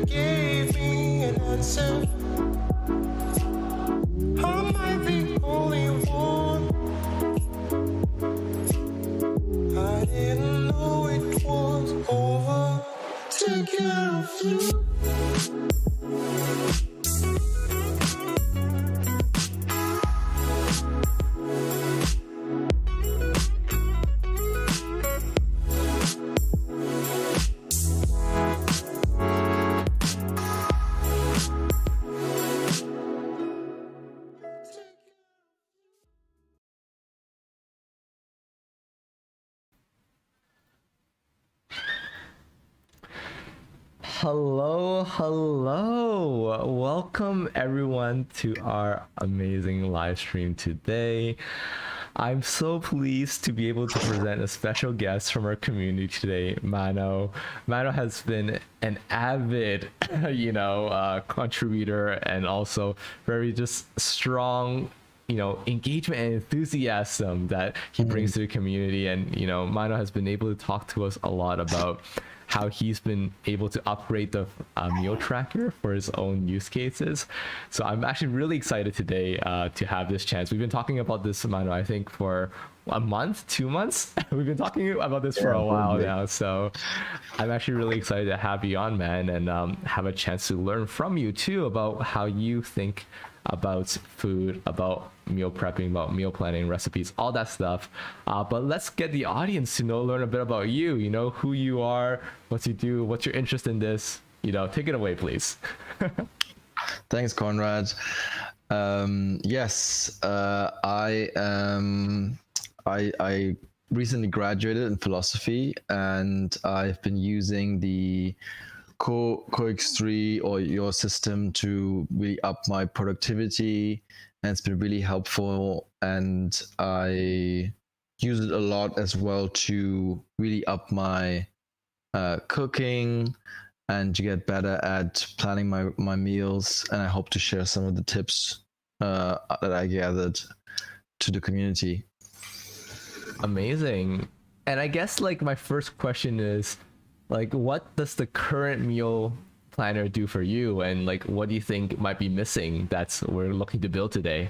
gave me an answer. Am I the only one? I didn't know it was over. Take care of you. Hello. Welcome everyone to our amazing live stream today. I'm so pleased to be able to present a special guest from our community today, Mano. Mano has been an avid, contributor and also very just strong engagement and enthusiasm that he brings to the community. And Mano has been able to talk to us a lot about how he's been able to upgrade the meal tracker for his own use cases. So I'm actually really excited today to have this chance. We've been talking about this, Mano, I think for a month, 2 months. We've been talking about this for a while now. So I'm actually really excited to have you on, man, and have a chance to learn from you too about how you think about food, about meal prepping, about meal planning, recipes, all that stuff. But let's get the audience to learn a bit about you, who you are, what you do, what's your interest in this. Take it away, please. Thanks, Conrad. Yes, I recently graduated in philosophy, and I've been using the CoX3 or your system to really up my productivity, and it's been really helpful. And I use it a lot as well to really up my cooking and to get better at planning my meals. And I hope to share some of the tips that I gathered to the community. Amazing. And I guess my first question is, what does the current meal planner do for you, and what do you think might be missing that's we're looking to build today?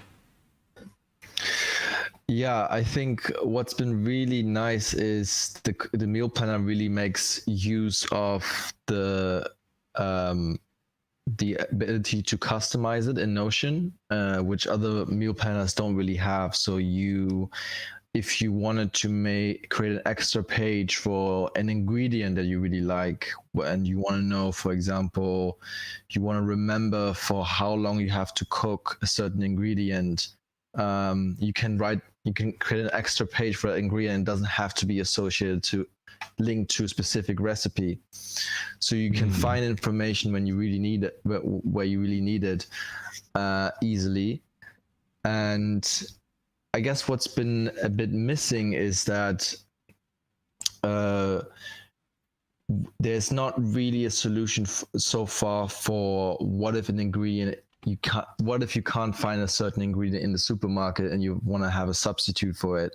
Yeah, I think what's been really nice is the meal planner really makes use of the ability to customize it in Notion, which other meal planners don't really have. So if you wanted to create an extra page for an ingredient that you really like, and you want to know, for example, you want to remember for how long you have to cook a certain ingredient, you can create an extra page for that ingredient. It doesn't have to be associated to link to a specific recipe. So you can find information when you really need it, where you really need it, easily. And I guess what's been a bit missing is that there's not really a solution so far for what if you can't find a certain ingredient in the supermarket and you want to have a substitute for it.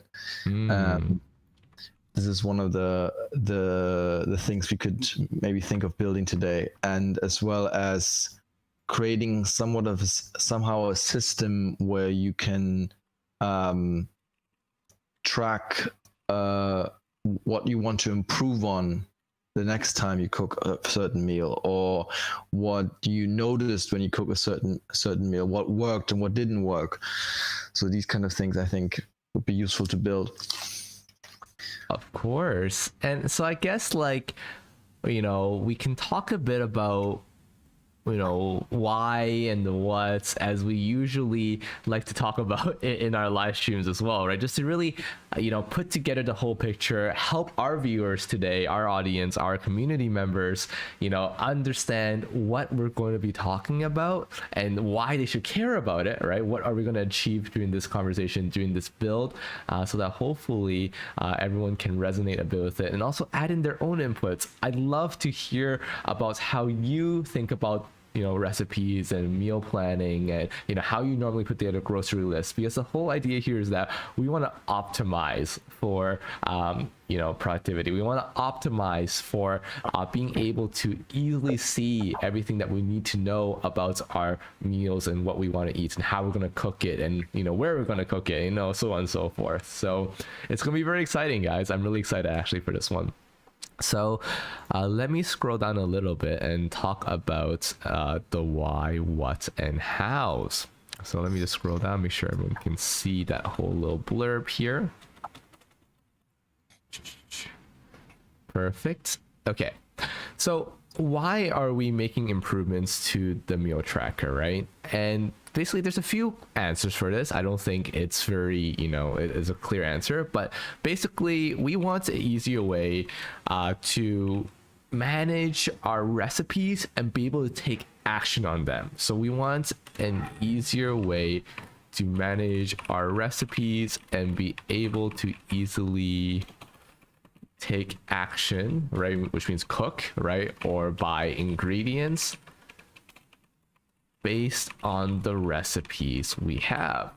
This is one of the things we could maybe think of building today, and as well as creating somehow a system where you can track what you want to improve on the next time you cook a certain meal, or what you noticed when you cook a certain meal, what worked and what didn't work. So these kind of things I think would be useful to build. Of course. And so I guess we can talk a bit about why and the what's, as we usually like to talk about in our live streams as well, right? Just to really put together the whole picture, help our viewers today, our audience, our community members understand what we're going to be talking about and why they should care about it, right? What are we going to achieve during this conversation, during this build, so that hopefully everyone can resonate a bit with it and also add in their own inputs. I'd love to hear about how you think about recipes and meal planning and how you normally put together a grocery list, because the whole idea here is that we want to optimize for productivity. We want to optimize for being able to easily see everything that we need to know about our meals and what we want to eat and how we're going to cook it and where we're going to cook it, so on and so forth. So it's going to be very exciting, guys. I'm really excited actually for this one. So let me scroll down a little bit and talk about the why, what, and hows. So let me just scroll down, make sure everyone can see that whole little blurb here. Perfect. Okay. So why are we making improvements to the meal tracker, right? And basically there's a few answers for this. I don't think it's very, it is a clear answer, but basically we want an easier way to manage our recipes and be able to take action on them. So we want an easier way to manage our recipes and be able to easily take action, right? Which means cook, right? Or buy ingredients based on the recipes we have.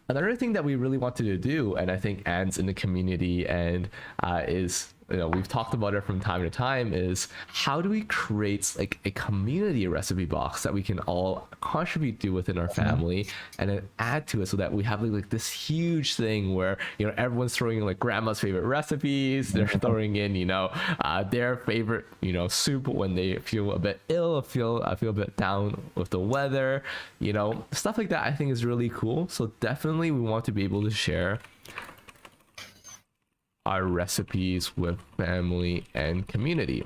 Another thing that we really wanted to do, and I think Anne's in the community and is, we've talked about it from time to time, is how do we create like a community recipe box that we can all contribute to within our family and then add to it so that we have like this huge thing where everyone's throwing in like grandma's favorite recipes, they're throwing in their favorite soup when they feel a bit ill, feel a bit down with the weather, stuff like that. I think is really cool. So definitely we want to be able to share our recipes with family and community.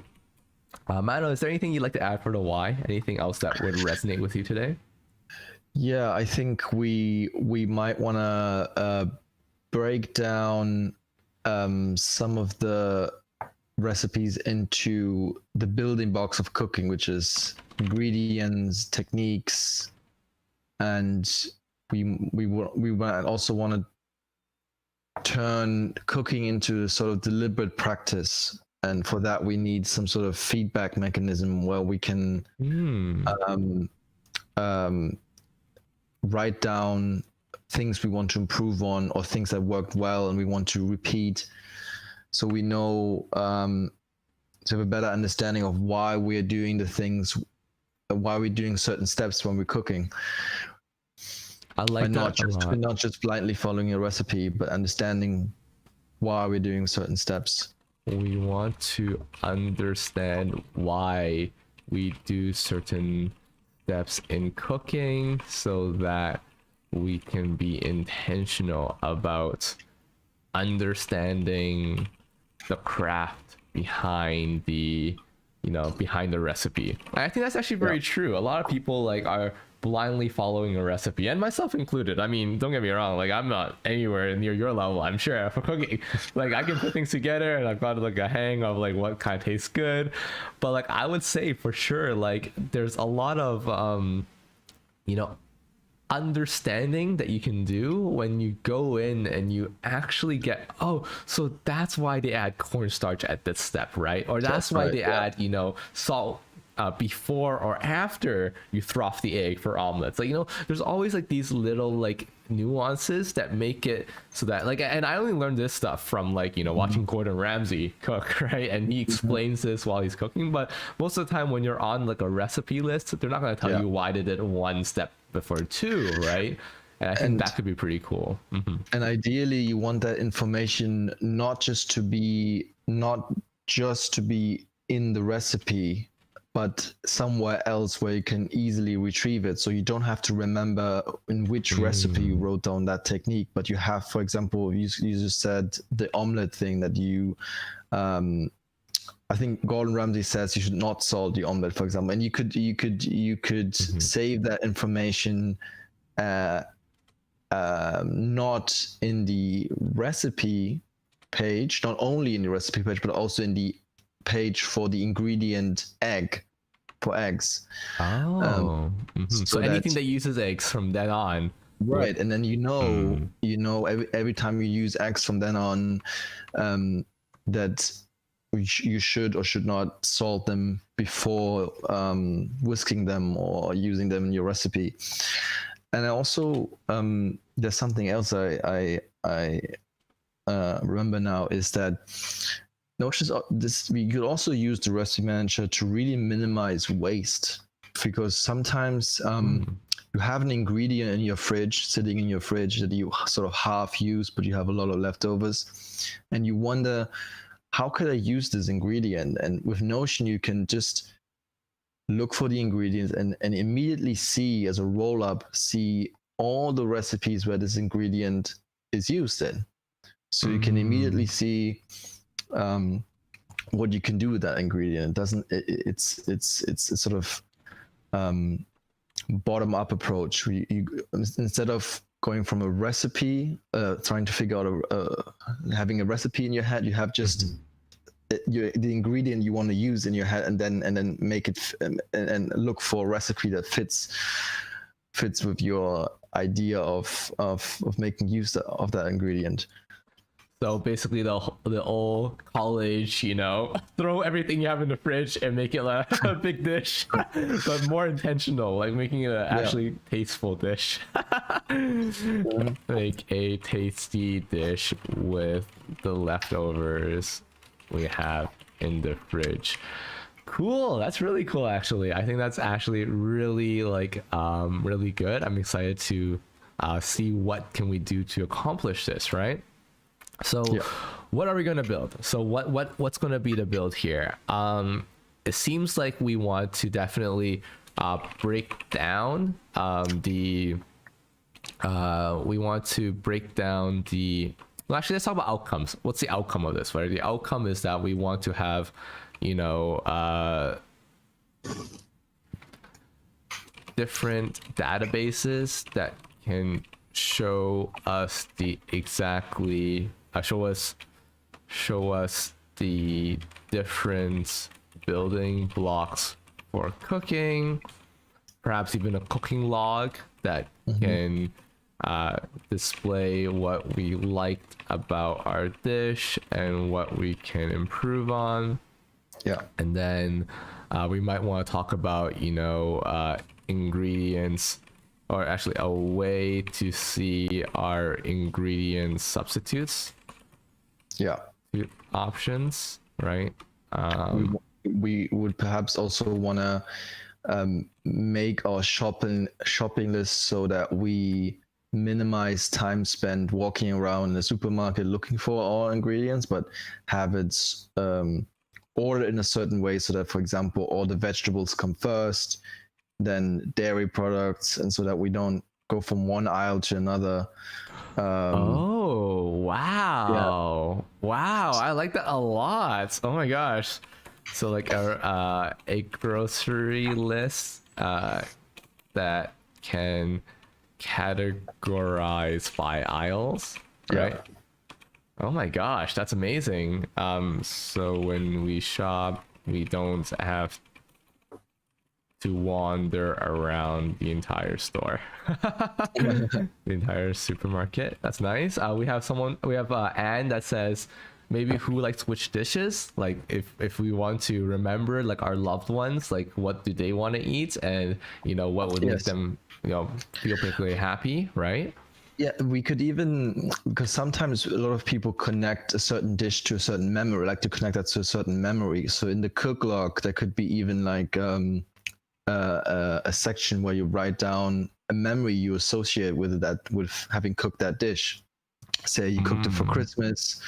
Mano, is there anything you'd like to add for the why? Anything else that would resonate with you today? Yeah, I think we might want to break down some of the recipes into the building blocks of cooking, which is ingredients, techniques, and we also want to turn cooking into sort of deliberate practice, and for that we need some sort of feedback mechanism where we can write down things we want to improve on or things that worked well and we want to repeat, so we know to have a better understanding of why we're doing the things, why we're doing certain steps when we're cooking. I like that a lot. Not just blindly following a recipe, but understanding why we're doing certain steps. We want to understand why we do certain steps in cooking so that we can be intentional about understanding the craft behind the recipe. I think that's actually very true. A lot of people are blindly following a recipe, and myself included. I mean, don't get me wrong, I'm not anywhere near your level, I'm sure, for cooking. I can put things together and I've got a hang of what kind of tastes good, but I would say for sure there's a lot of understanding that you can do when you go in and you actually get, so that's why they add cornstarch at this step, right? Or that's why they add salt before or after you froth the egg for omelets. There's always these little nuances that make it so that and I only learned this stuff from watching Gordon Ramsay cook, right? And he explains this while he's cooking, but most of the time when you're on a recipe list, they're not going to tell you why they did one step before two, right? And I think that could be pretty cool. And ideally you want that information not just to be in the recipe, but somewhere else where you can easily retrieve it. So you don't have to remember in which recipe you wrote down that technique, but you have, for example, you just said the omelet thing that you, I think Gordon Ramsay says you should not salt the omelet, for example, and you could save that information, not in the recipe page, not only in the recipe page, but also in the page for the ingredient for eggs. So anything that uses eggs from then on, right? And then every time you use eggs from then on, that you should or should not salt them before whisking them or using them in your recipe. And also, there's something else I remember now, is that Notion's this, we could also use the recipe manager to really minimize waste, because sometimes you have an ingredient in your fridge, sitting in your fridge, that you sort of half use, but you have a lot of leftovers, and you wonder, how could I use this ingredient? And with Notion, you can just look for the ingredients and immediately see, as a roll-up, see all the recipes where this ingredient is used in. So you can immediately see what you can do with that ingredient. It's sort of bottom-up approach. You, instead of going from a recipe, trying to figure out having a recipe in your head, you have just the ingredient you want to use in your head, and then make it and look for a recipe that fits with your idea of making use of that ingredient. So basically the old college, throw everything you have in the fridge and make it a big dish, but more intentional, like making it an actually tasteful dish. Make a tasty dish with the leftovers we have in the fridge. Cool. That's really cool, actually. I think that's actually really really good. I'm excited to see what can we do to accomplish this, right? So what are we going to build? So what's going to be the build here? It seems like we want to definitely break down well, actually, let's talk about outcomes. What's the outcome of this, right? The outcome is that we want to have, different databases that can show us the different building blocks for cooking, perhaps even a cooking log that can display what we liked about our dish and what we can improve on. And then we might want to talk about ingredients, or actually a way to see our ingredient substitutes options, right? We would perhaps also want to make our shopping list so that we minimize time spent walking around the supermarket looking for our ingredients, but have it ordered in a certain way, so that, for example, all the vegetables come first, then dairy products, and so that we don't go from one aisle to another. Oh, wow. Wow, I like that a lot. Oh my gosh. So like a grocery list that can categorize by aisles, right? Oh my gosh, that's amazing. So when we shop, we don't have to wander around the entire store. The entire supermarket. That's nice. We have Anne that says maybe who likes which dishes, like if we want to remember like our loved ones, like what do they want to eat, and what would make them feel particularly happy, right? Yeah, we could even, because sometimes a lot of people connect a certain dish to a certain memory, like to connect that to a certain memory. So in the cook log, there could be even like a section where you write down a memory you associate with having cooked that dish. Say you cooked it for Christmas,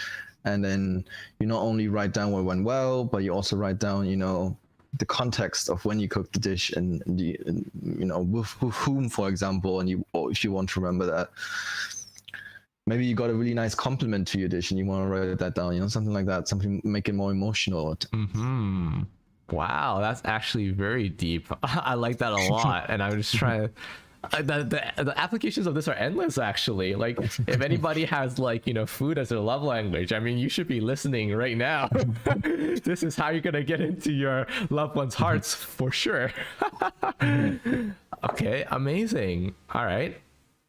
and then you not only write down what went well, but you also write down, the context of when you cooked the dish, and with whom, for example, or if you want to remember that. Maybe you got a really nice compliment to your dish and you want to write that down, something like that, something make it more emotional. Wow, that's actually very deep. I like that a lot, and I'm just trying to. The applications of this are endless, actually. Like, if anybody has food as their love language, I mean, you should be listening right now. This is how you're gonna get into your loved ones' hearts for sure. Okay, amazing. All right.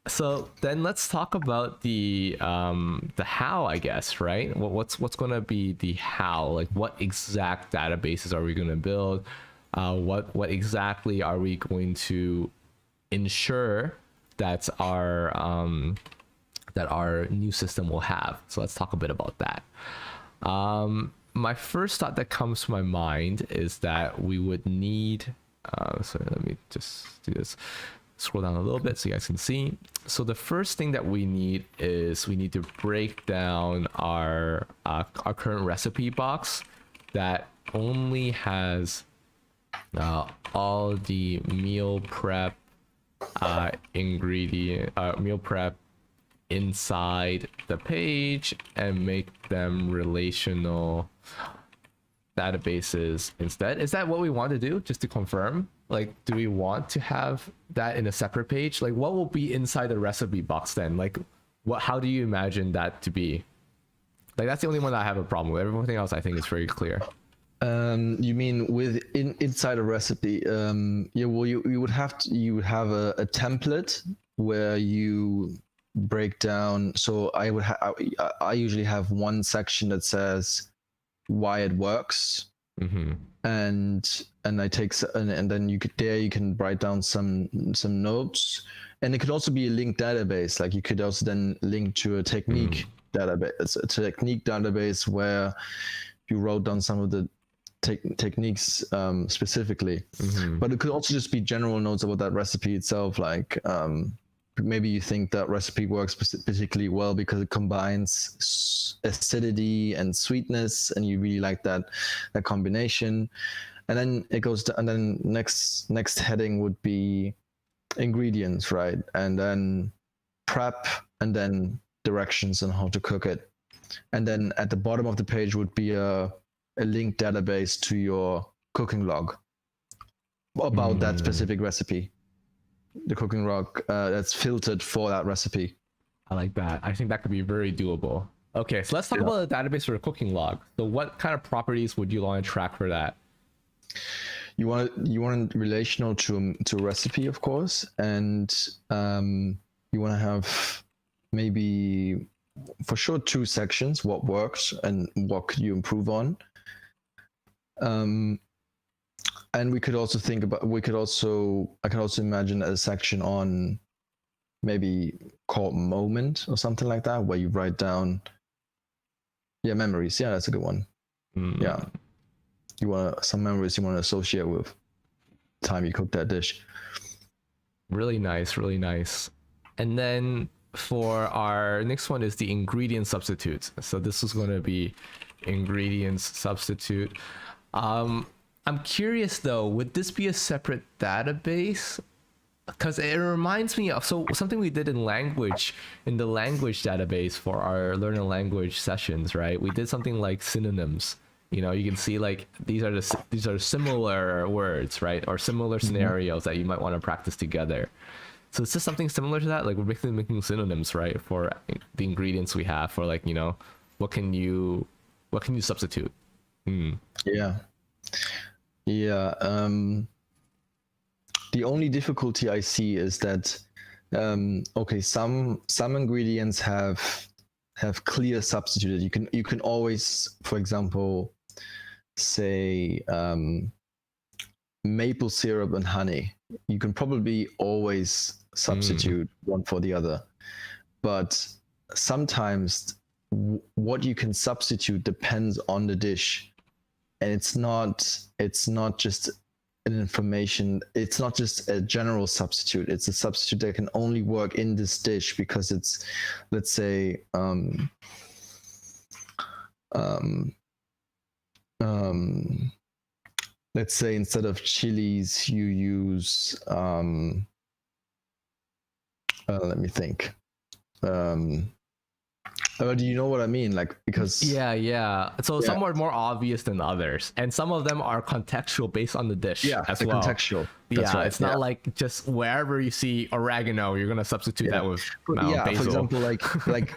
So then let's talk about the how, I guess, right? What's going to be the how? Like, what exact databases are we going to build? What exactly are we going to ensure that our new system will have? So let's talk a bit about that. My first thought that comes to my mind is that we would need. So let me just do this. Scroll down a little bit so you guys can see. So the first thing that we need is we need to break down our current recipe box that only has all the meal prep meal prep inside the page, and make them relational databases instead. Is that what we want to do? Just to confirm, like, do we want to have that in a separate page? Like, what will be inside the recipe box then? Like, how do you imagine that to be? Like, that's the only one that I have a problem with. Everything else I think is very clear. You mean inside a recipe? Yeah, well, you would have a template where you break down. So I usually have one section that says why it works, and I take and then you can write down some notes, and it could also be a linked database. Like, you could also then link to a technique database where you wrote down some of the techniques specifically. But it could also just be general notes about that recipe itself, like maybe you think that recipe works particularly well because it combines acidity and sweetness, and you really like that combination. And then it goes to, and then next heading would be ingredients, right? And then prep, and then directions on how to cook it. And then at the bottom of the page would be a linked database to your cooking log about that specific recipe. The cooking log that's filtered for that recipe. I like that. I think that could be very doable. Okay, so let's talk about the database for a cooking log. So what kind of properties would you want to track for that? You want it relational to a recipe, of course, and you want to have maybe for sure 2 sections: what works and what could you improve on. And I could also imagine a section on maybe called moment or something like that, where you write down memories. Yeah, that's a good one. Yeah, you want some memories you want to associate with the time you cook that dish. Really nice. And then for our next one is the ingredient substitutes. So this is going to be ingredients substitute. I'm curious though, would this be a separate database? Because it reminds me of something we did in the language database for our learn a language sessions, right? We did something like synonyms. You know, you can see like these are similar words, right? Or similar scenarios that you might want to practice together. So it's just something similar to that. Like, we're making synonyms, right, for the ingredients we have, for, like, you know, what can you substitute? The only difficulty I see is that some ingredients have clear substituted. You can always, for example, say maple syrup and honey. You can probably always substitute one for the other, but sometimes what you can substitute depends on the dish, and it's not just an information. It's not just a general substitute. It's a substitute that can only work in this dish because it's, let's say, let's say instead of chilies you use let me think. Do you know what I mean? Like, because so some are more obvious than others, and some of them are contextual based on the dish as well. Contextual. That's right. It's not like just wherever you see oregano you're gonna substitute that with basil. For example, like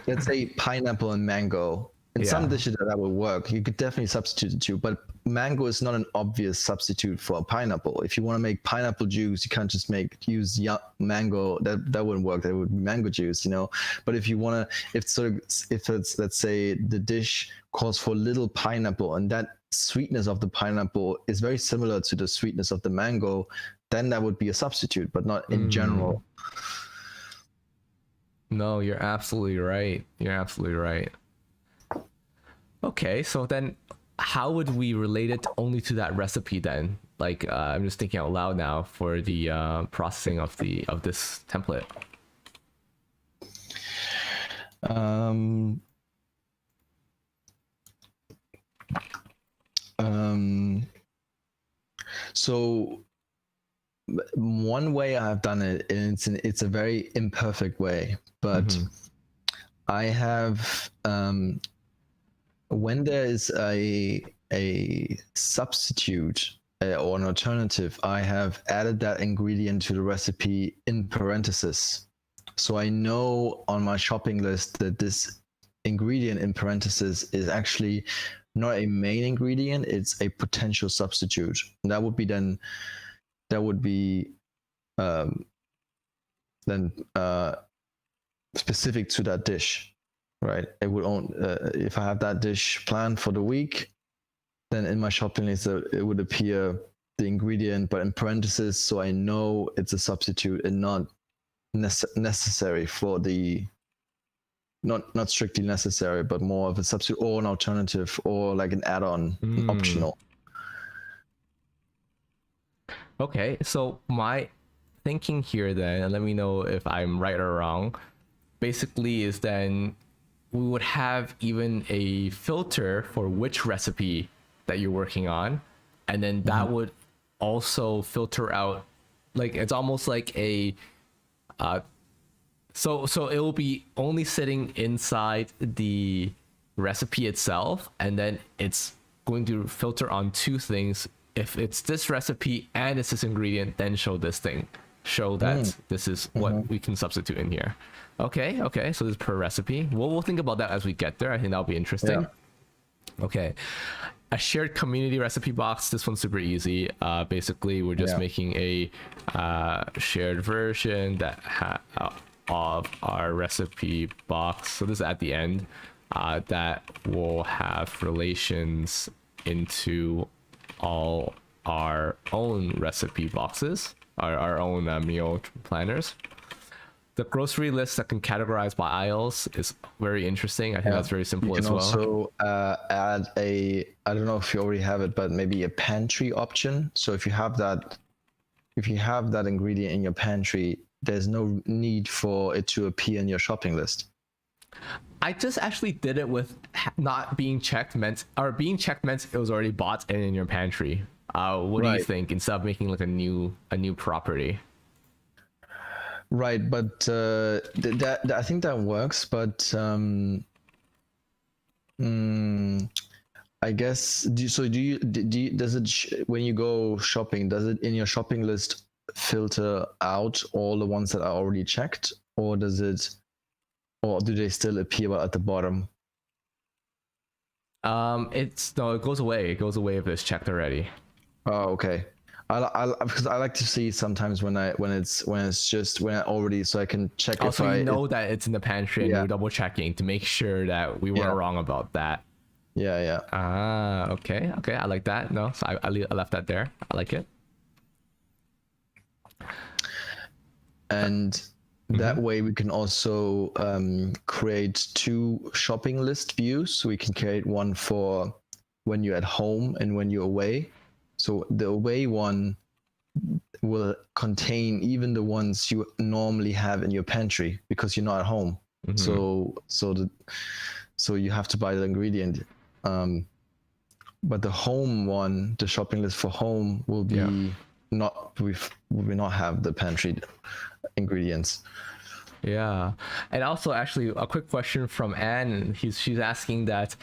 let's say pineapple and mango. In some Yeah. dishes that would work. You could definitely substitute the two, but mango is not an obvious substitute for a pineapple. If you want to make pineapple juice, you can't just use mango. That wouldn't work. That would be mango juice, you know. But if you want to, if it's, let's say the dish calls for little pineapple, and that sweetness of the pineapple is very similar to the sweetness of the mango, then that would be a substitute, but not in general. No, you're absolutely right. You're absolutely right. Okay, so then how would we relate it only to that recipe then? Like, I'm just thinking out loud now for the processing of this template. So one way I've done it, and it's a very imperfect way, but I have when there is a substitute or an alternative, I have added that ingredient to the recipe in parentheses. So I know on my shopping list that this ingredient in parentheses is actually not a main ingredient, it's a potential substitute. And that would be specific to that dish, right? It would if I have that dish planned for the week, then in my shopping list it would appear the ingredient, but in parentheses, so I know it's a substitute and not necessary for the not strictly necessary, but more of a substitute or an alternative or like an add-on, optional. Okay, so my thinking here then, and let me know if I'm right or wrong, basically is then we would have even a filter for which recipe that you're working on, and then that would also filter out, like it's almost like a so it will be only sitting inside the recipe itself, and then it's going to filter on two things. If it's this recipe and it's this ingredient, then show this thing. Show that this is what we can substitute in here. Okay, so this is per recipe. We'll think about that as we get there. I think that'll be interesting. Yeah. Okay. A shared community recipe box. This one's super easy. Basically, we're just making a shared version that of our recipe box. So this is at the end that will have relations into all our own recipe boxes, our own meal planners. The grocery list that can categorize by aisles is very interesting. I think that's very simple as well. You can also add I don't know if you already have it, but maybe a pantry option. So if you have that ingredient in your pantry, there's no need for it to appear in your shopping list. I just actually did it with not being checked meant it was already bought and in your pantry. What do you think, instead of making like a new property? Right, but that I think that works, but I guess does it when you go shopping, does it in your shopping list filter out all the ones that are already checked, or do they still appear at the bottom? It goes away. It goes away if it's checked already. Oh, okay. Because I like to see sometimes when it's already, so I can check. Also, you know that it's in the pantry, and you're double checking to make sure that we weren't wrong about that. Yeah. Okay. I like that. No, so I left that there. I like it. And that way we can also create two shopping list views. So we can create one for when you're at home and when you're away. So the away one will contain even the ones you normally have in your pantry because you're not at home. So you have to buy the ingredient. But the home one, the shopping list for home, will be we will not have the pantry ingredients. Yeah, and also actually a quick question from Anne. She's asking that,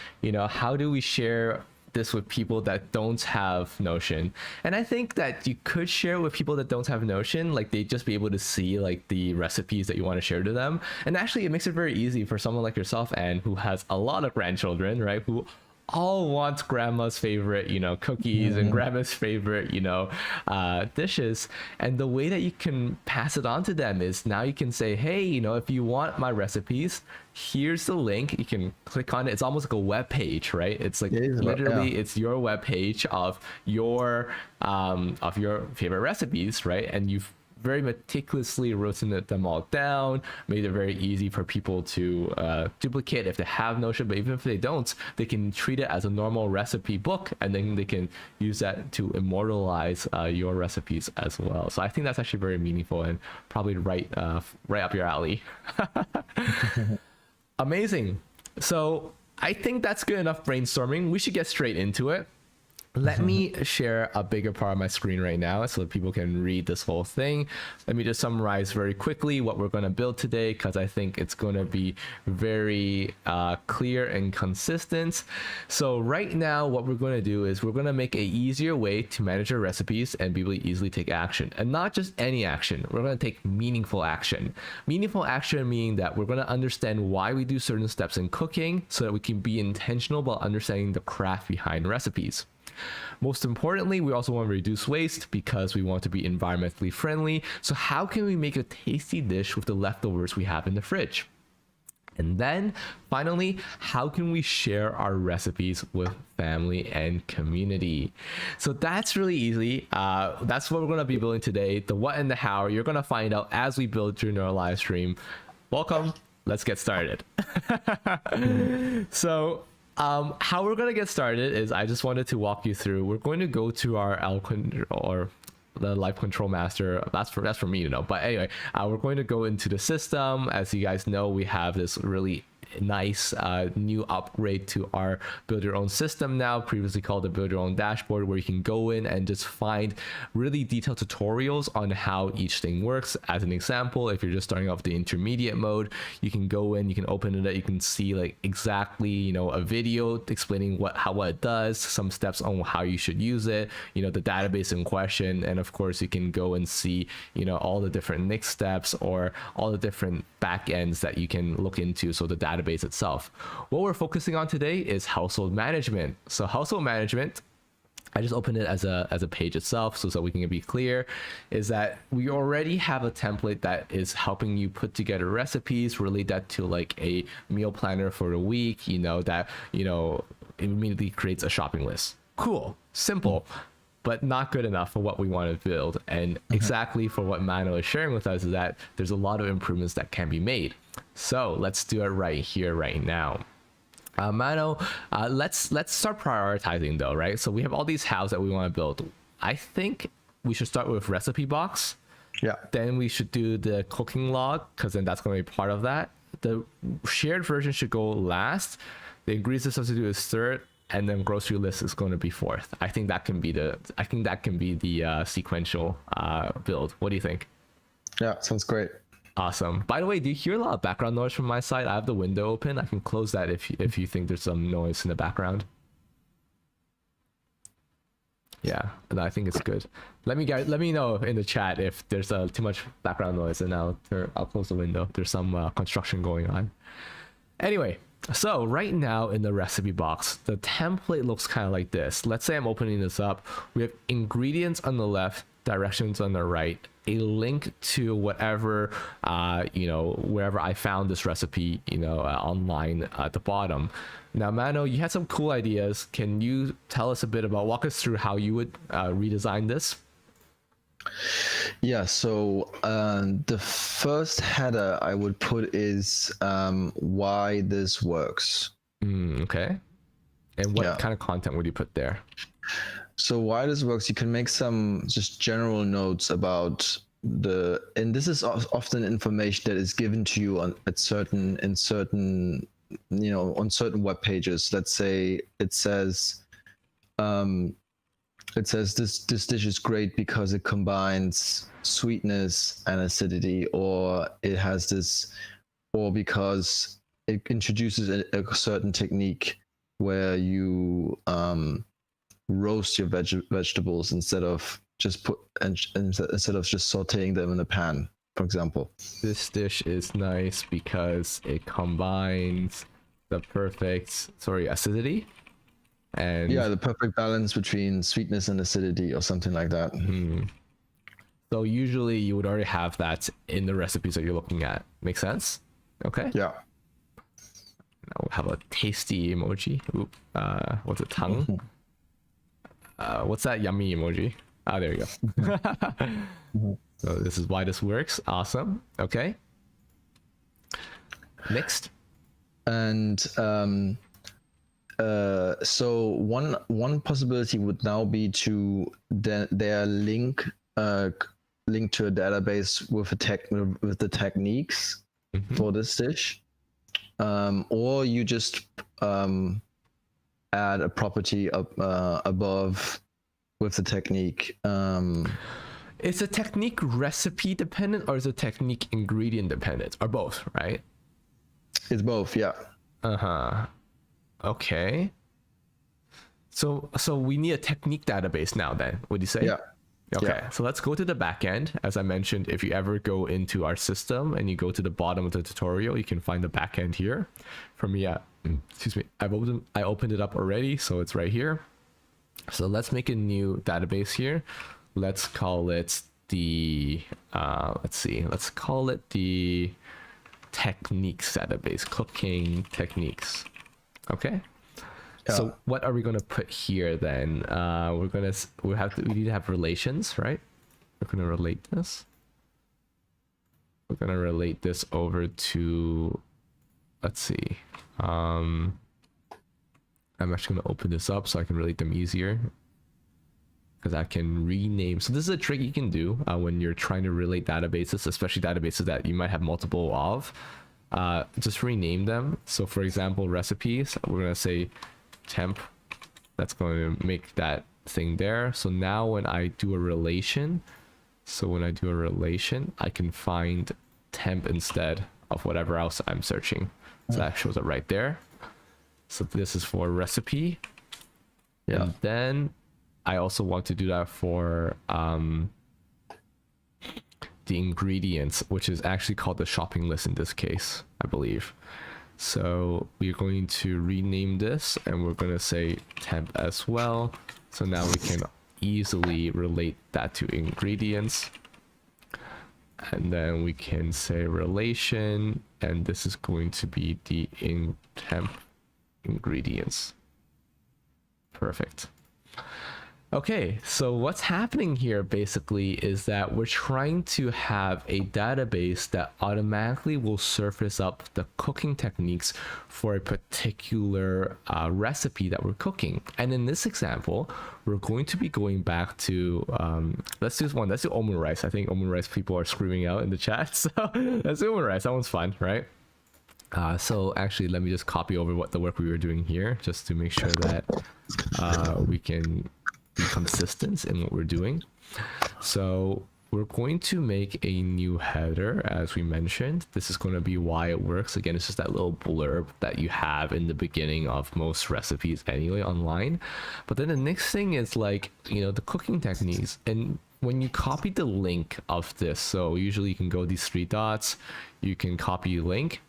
how do we share this with people that don't have Notion. And I think that you could share with people that don't have Notion, like they just be able to see like the recipes that you want to share to them. And actually it makes it very easy for someone like yourself, Anne, who has a lot of grandchildren, right? Who all want grandma's favorite, cookies and grandma's favorite, dishes. And the way that you can pass it on to them is now you can say, hey, if you want my recipes, here's the link. You can click on it. It's almost like a web page, right? It's like literally it's your web page of your favorite recipes, right? And you've very meticulously written them all down, made it very easy for people to duplicate if they have Notion, but even if they don't, they can treat it as a normal recipe book, and then they can use that to immortalize your recipes as well. So I think that's actually very meaningful and probably right up your alley. Amazing. So I think that's good enough brainstorming. We should get straight into it. Let me share a bigger part of my screen right now so that people can read this whole thing. Let me just summarize very quickly what we're going to build today, because I think it's going to be very clear and consistent. So right now, what we're going to do is we're going to make an easier way to manage our recipes and be able to easily take action. And not just any action. We're going to take meaningful action. Meaningful action meaning that we're going to understand why we do certain steps in cooking so that we can be intentional about understanding the craft behind recipes. Most importantly, we also want to reduce waste because we want to be environmentally friendly. So how can we make a tasty dish with the leftovers we have in the fridge? And then finally, how can we share our recipes with family and community? So that's really easy. That's what we're going to be building today. The what and the how, you're going to find out as we build during our live stream. Welcome. Let's get started. So how we're going to get started is I just wanted to walk you through. We're going to go to our the live control master. That's for me to know. But anyway, we're going to go into the system. As you guys know, we have this really nice new upgrade to our build your own system now, previously called the build your own dashboard, where you can go in and just find really detailed tutorials on how each thing works. As an example, if you're just starting off the intermediate mode, you can go in, you can open it, you can see like exactly a video explaining what it does, some steps on how you should use it, the database in question, and of course you can go and see all the different next steps or all the different backends that you can look into. So the database itself. What we're focusing on today is household management. So household management, I just opened it as a page itself so we can be clear, is that we already have a template that is helping you put together recipes, relate that to like a meal planner for the week, that it immediately creates a shopping list. Cool, simple, but not good enough for what we want to build. And exactly for what Mano is sharing with us is that there's a lot of improvements that can be made. So let's do it right here, right now. Mano, let's start prioritizing though, right? So we have all these hows that we want to build. I think we should start with recipe box. Yeah. Then we should do the cooking log, because then that's going to be part of that. The shared version should go last. The ingredients and substitute is third, and then grocery list is going to be fourth. I think that can be the sequential build. What do you think? Yeah, sounds great. Awesome. By the way, do you hear a lot of background noise from my side? I have the window open. I can close that if you think there's some noise in the background. Yeah, and I think it's good. Let me know in the chat if there's too much background noise, and I'll close the window. There's some construction going on. Anyway, so right now in the recipe box, the template looks kind of like this. Let's say I'm opening this up. We have ingredients on the left, directions on the right, a link to whatever wherever I found this recipe online at the bottom. Now, Mano, you had some cool ideas. Can you walk us through how you would redesign this? Yeah, so the first header I would put is why this works. Okay. And what kind of content would you put there? So why this works, you can make some just general notes about and this is often information that is given to you on certain web pages. Let's say it says this dish is great because it combines sweetness and acidity, or it has this, or because it introduces a certain technique where you roast your vegetables instead of just instead of just sautéing them in a pan, for example. This dish is nice because it combines the perfect, acidity and Yeah, the perfect balance between sweetness and acidity or something like that. so usually you would already have that in the recipes that you're looking at. Make sense? Okay. Yeah. Now we'll have a tasty emoji. Oop, what's it, tongue? What's that yummy emoji? There you go. So this is why this works. Awesome. Okay. Next. And so one possibility would now be to their link to a database with the techniques for this dish, or you just add a property above with the technique. Is a technique recipe dependent or is a technique ingredient dependent, or both, right? It's both, yeah. Okay. So we need a technique database now then, would you say? Yeah. Okay, Yeah. so let's go to the back end. As I mentioned, if you ever go into our system and you go to the bottom of the tutorial, you can find the back end here. For me, excuse me, I opened it up already, so it's right here. So let's make a new database here. Let's call it the, let's call it the techniques database, cooking techniques. Okay. Yeah. So what are we going to put here then? We need to have relations, right? We're going to relate this. We're going to relate this over to, let's see. I'm actually going to open this up so I can relate them easier, because I can rename. So this is a trick you can do when you're trying to relate databases, especially databases that you might have multiple of. Just rename them. So for example, recipes, we're going to say temp. That's going to make that thing there. So now when I do a relation, I can find temp instead of whatever else I'm searching. So that shows it right there. So this is for recipe. Yeah. And then I also want to do that for the ingredients, which is actually called the shopping list in this case, I believe. So we're going to rename this and we're going to say temp as well. So now we can easily relate that to ingredients. And then we can say relation, and this is going to be the temp ingredients. Perfect. Okay, so what's happening here basically is that we're trying to have a database that automatically will surface up the cooking techniques for a particular recipe that we're cooking. And in this example, we're going to be going back to, let's do omu rice. I think omu rice people are screaming out in the chat. So let's do omu rice. That one's fun, right? So actually, let me just copy over what the work we were doing here, just to make sure that we can be consistent in what we're doing. So we're going to make a new header, as we mentioned. This is going to be why it works. Again, it's just that little blurb that you have in the beginning of most recipes anyway online. But then the next thing is like, the cooking techniques. And when you copy the link of this, so usually you can go these three dots, you can copy a link,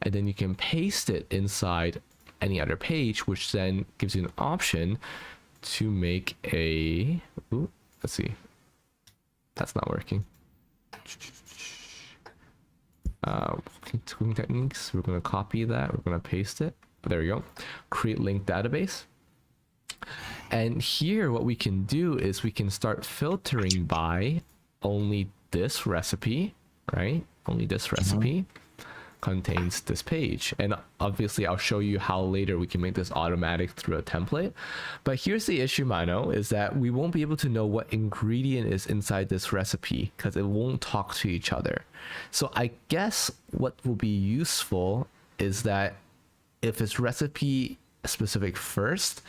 and then you can paste it inside any other page, which then gives you an option to make a, let's see, that's not working. Cooking techniques, we're going to copy that, we're going to paste it. There we go. Create link database. And here what we can do is we can start filtering by only this recipe, right? Only this recipe contains this page. And obviously I'll show you how later we can make this automatic through a template. But here's the issue, Mano, is that we won't be able to know what ingredient is inside this recipe because it won't talk to each other. So I guess what will be useful is that if it's recipe specific first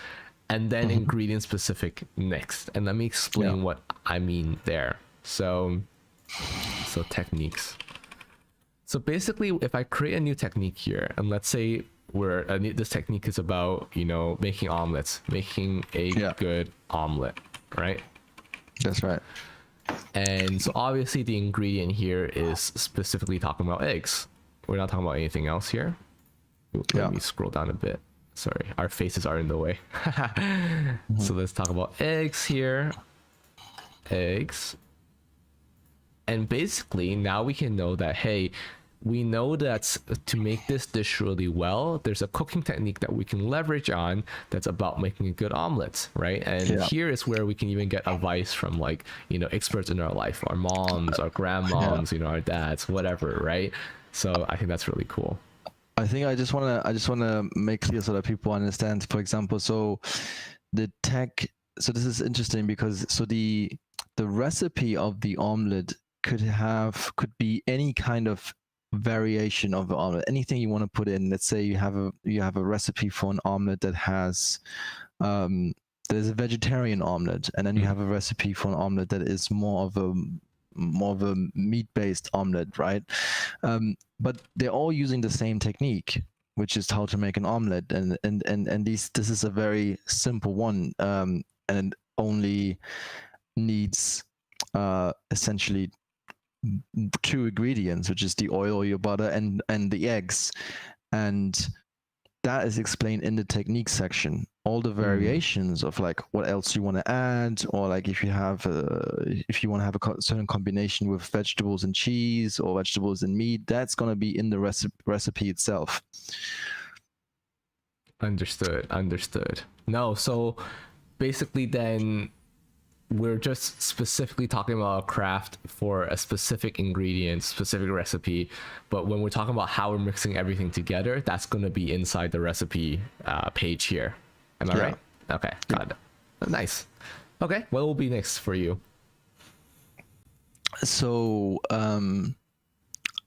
and then ingredient specific next. And let me explain what I mean there. So techniques. So basically, if I create a new technique here, and let's say where this technique is about, you know, making omelets, making a good omelet, right? That's right. And so obviously the ingredient here is specifically talking about eggs. We're not talking about anything else here. Let me scroll down a bit. Sorry, our faces are in the way. So let's talk about eggs here. Eggs. And basically now we can know that, hey, we know that to make this dish really well, there's a cooking technique that we can leverage on that's about making a good omelet, right? And here is where we can even get advice from, like, you know, experts in our life, our moms, our grandmoms, you know, our dads, whatever, right? So I think that's really cool. I think I just wanna make clear so that people understand. For example, so the tech. So this is interesting because the recipe of the omelet could be any kind of variation of the omelet, anything you want to put in. Let's say you have a recipe for an omelet that has there's a vegetarian omelet, and then you have a recipe for an omelet that is more of a meat-based omelet, right? But they're all using the same technique, which is how to make an omelet, and this is a very simple one, and it only needs essentially 2 ingredients, which is the oil or your butter and the eggs, and that is explained in the technique section. All the variations of like what else you want to add, or like if you want to have a certain combination with vegetables and cheese or vegetables and meat, that's going to be in the recipe itself. Understood. No, so basically then we're just specifically talking about a craft for a specific ingredient, specific recipe. But when we're talking about how we're mixing everything together, that's going to be inside the recipe page here. Am I right? Okay, got it. Nice. Okay, what will be next for you? So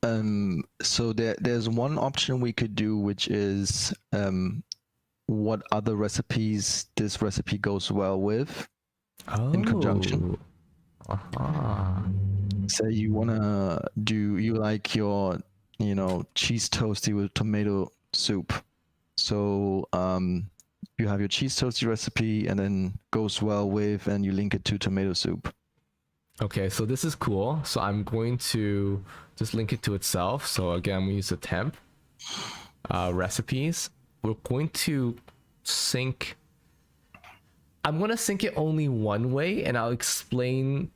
there's one option we could do, which is what other recipes this recipe goes well with. In conjunction. Say you like your, you know, cheese toasty with tomato soup. So you have your cheese toasty recipe, and then goes well with, and you link it to tomato soup. Okay, so this is cool. So I'm going to just link it to itself. So again, we use the temp recipes. We're going to sync. I'm going to sync it only one way, and I'll explain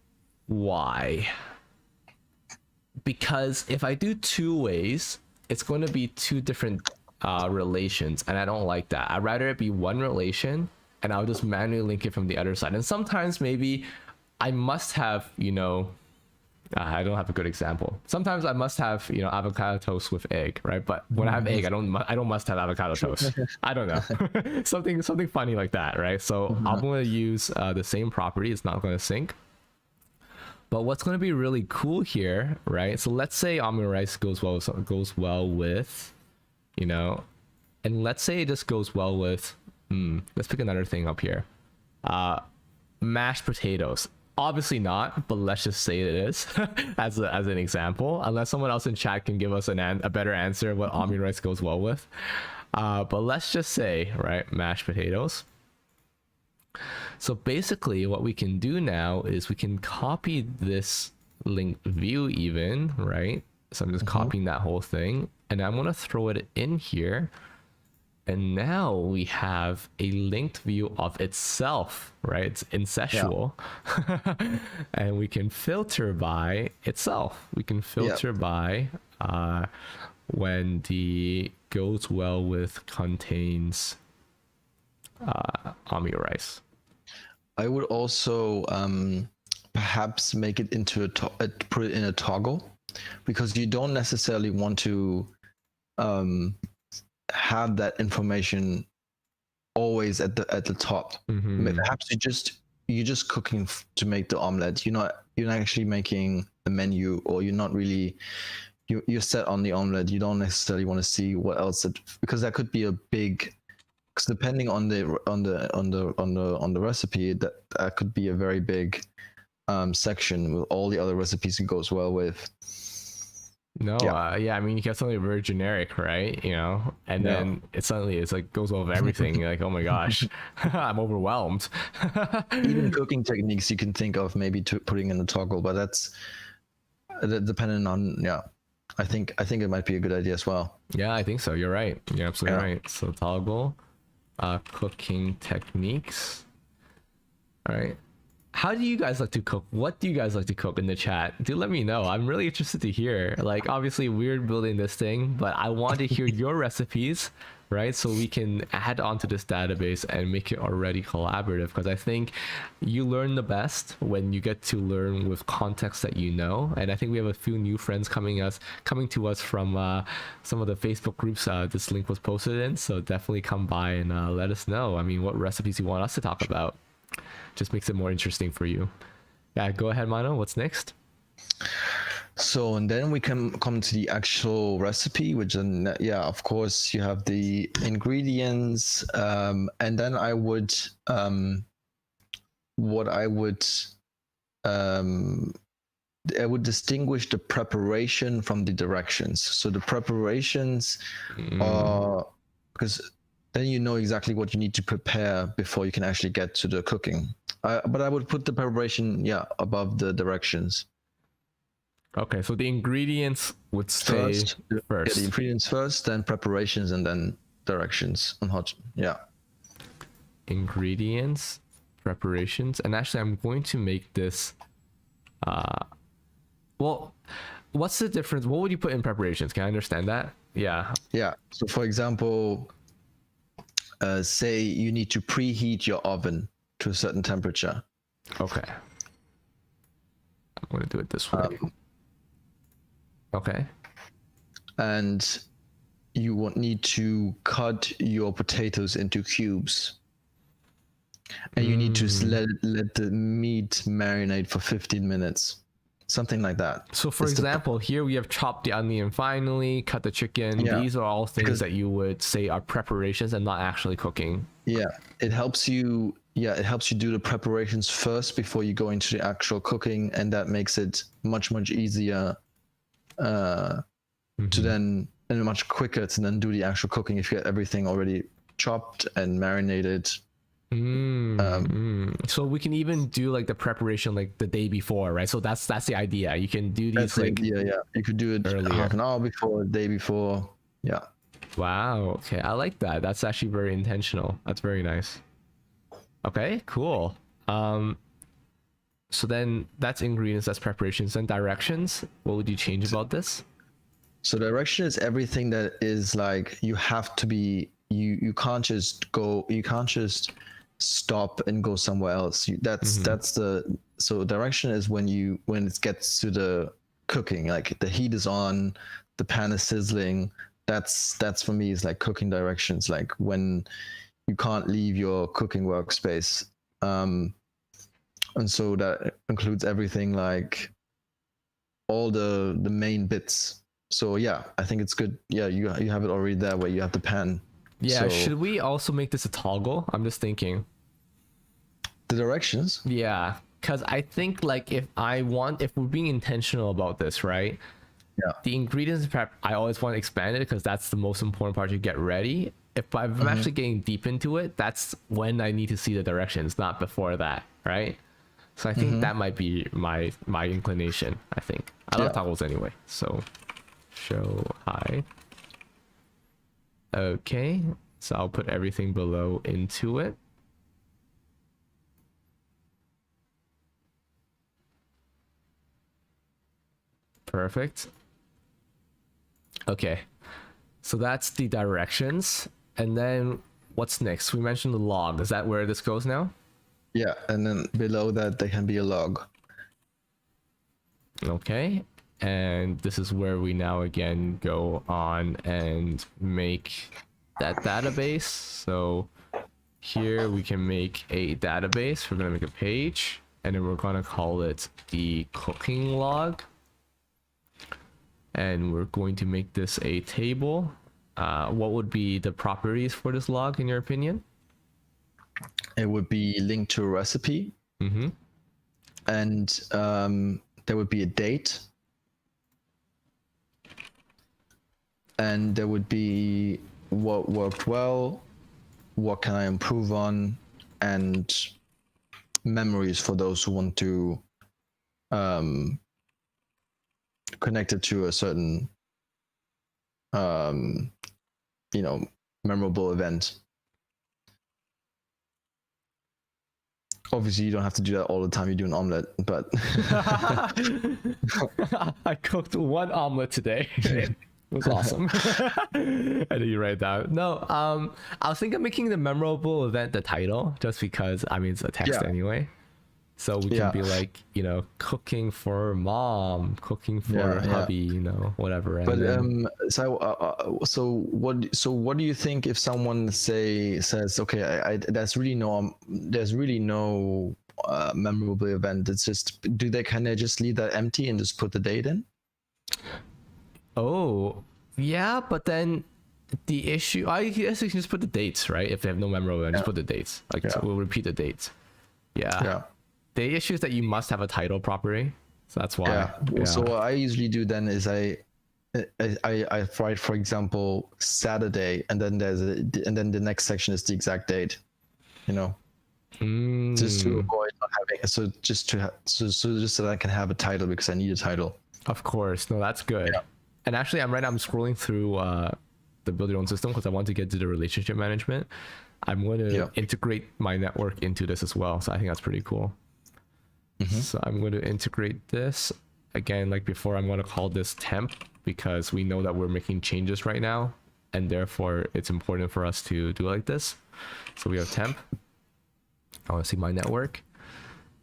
why. Because if I do 2 ways, it's going to be 2 different relations, and I don't like that. I'd rather it be one relation, and I'll just manually link it from the other side. And sometimes maybe I must have, you know, I don't have a good example. Sometimes I must have, you know, avocado toast with egg, right? But when I have egg, I don't must have avocado toast. I don't know. something funny like that, right? So I'm going to use the same property. It's not going to sync. But what's going to be really cool here, right? So let's say almond rice goes well with, you know, and let's say it just goes well with, let's pick another thing up here. Mashed potatoes. Obviously not, but let's just say it is as an example, unless someone else in chat can give us a better answer of what almond rice goes well with. But let's just say, right, mashed potatoes. So basically what we can do now is we can copy this link view even, right? So I'm just copying that whole thing, and I'm going to throw it in here. And now we have a linked view of itself, right? It's incestual. And we can filter by itself. We can filter by when the goes well with contains ami rice. I would also perhaps make it into put it in a toggle, because you don't necessarily want to have that information always at the top. Perhaps you're just cooking to make the omelet. You're not actually making a menu, or you're not really you're set on the omelet. You don't necessarily want to see what else because that could be a big, because depending on the recipe, that could be a very big section with all the other recipes it goes well with. No, Yeah. yeah, I mean, you get something very generic, right? You know, and Yeah. then it suddenly it's like goes over everything. You're like, oh my gosh, I'm overwhelmed. Even cooking techniques you can think of maybe to putting in the toggle, but that's dependent on, yeah. I think it might be a good idea as well. Yeah, I think so. You're right. You're absolutely Yeah. right. So toggle, cooking techniques. All right. How do you guys like to cook? What do you guys like to cook in the chat? Do let me know. I'm really interested to hear. Like, obviously, we're building this thing, but I want to hear your recipes, right? So we can add onto this database and make it already collaborative. Because I think you learn the best when you get to learn with context that you know. And I think we have a few new friends coming to us from some of the Facebook groups this link was posted in. So definitely come by and let us know. I mean, what recipes you want us to talk about. Just makes it more interesting for you. Yeah, go ahead, Mano. What's next? So, and then we can come to the actual recipe, which then, yeah, of course, you have the ingredients, and then what I would distinguish the preparation from the directions. So the preparations are, because then you know exactly what you need to prepare before you can actually get to the cooking. But I would put the preparation, yeah, above the directions. Okay, so the ingredients would stay first. Yeah, the ingredients first, then preparations, and then directions on how to, yeah. Ingredients, preparations, and actually I'm going to make this well, what's the difference? What would you put in preparations? Can I understand that? Yeah. Yeah. So for example, say you need to preheat your oven to a certain temperature. Okay. I'm going to do it this way. Okay. And you would need to cut your potatoes into cubes. And you need to let the meat marinate for 15 minutes. Something like that. So for example, here we have chopped the onion finely, cut the chicken. Yeah, These are all things because- that you would say are preparations and not actually cooking. Yeah, it helps you. Yeah, it helps you do the preparations first before you go into the actual cooking, and that makes it much easier to then, and much quicker to then do the actual cooking if you get everything already chopped and marinated. So we can even do like the preparation like the day before, right? So that's the idea. You can do these like yeah, you could do it earlier. half an hour before, the day before. Yeah. Wow. Okay, I like that. That's actually very intentional. That's very nice. Okay, cool. So then that's ingredients, that's preparations, and directions. What would you change about this? So direction is everything that is like you have to be. You can't just go. You can't just stop and go somewhere else. That's the. So direction is when it gets to the cooking, like the heat is on, the pan is sizzling. That's for me is like cooking directions, like when you can't leave your cooking workspace. And so that includes everything, like all the main bits. So yeah, I think it's good. Yeah, you have it already there where you have the pan. Yeah, So should we also make this a toggle? I'm just thinking. the directions. Yeah, because I think like if we're being intentional about this, right? Yeah. The ingredients prep, I always want to expand it because that's the most important part to get ready. If I'm actually getting deep into it, that's when I need to see the directions, not before that, right? So I think that might be my inclination. I think I love toggles anyway. So show high. Okay, so I'll put everything below into it. Perfect. Okay, so that's the directions. And then what's next? We mentioned the log. Is that where this goes now? Yeah, and then below that there can be a log. Okay, and this is where we now again go on and make that database. So here we can make a database. We're gonna make a page, and then we're gonna call it the cooking log. And we're going to make this a table. What would be the properties for this log in your opinion? It would be linked to a recipe. And there would be a date. and there would be what worked well, what can I improve on, and memories for those who want to connect it to a certain memorable event. Obviously, you don't have to do that all the time you do an omelet, but I cooked one omelet today. It was awesome. I did you write that? No, I was thinking of making the memorable event the title, just because I mean it's a text anyway. So we can be like, cooking for mom, cooking for hubby, whatever. And but then, so what do you think if someone says, okay, there's really no memorable event. It's just, do they kind of just leave that empty and just put the date in? oh, yeah, but then the issue, I guess you can just put the dates, right? If they have no memorable event, just put the dates. So we'll repeat the dates. Yeah. The issue is that you must have a title properly, so that's why. So what I usually do then is I write, for example, Saturday, and then the next section is the exact date, just to avoid not having just so that I can have a title, because I need a title. Of course, no, that's good. And actually, I'm scrolling through the build your own system because I want to get to the relationship management. I'm going to integrate my network into this as well, so I think that's pretty cool. So I'm going to integrate this again, like before. I'm going to call this temp, because we know that we're making changes right now, and therefore it's important for us to do it like this. So we have temp. I want to see my network.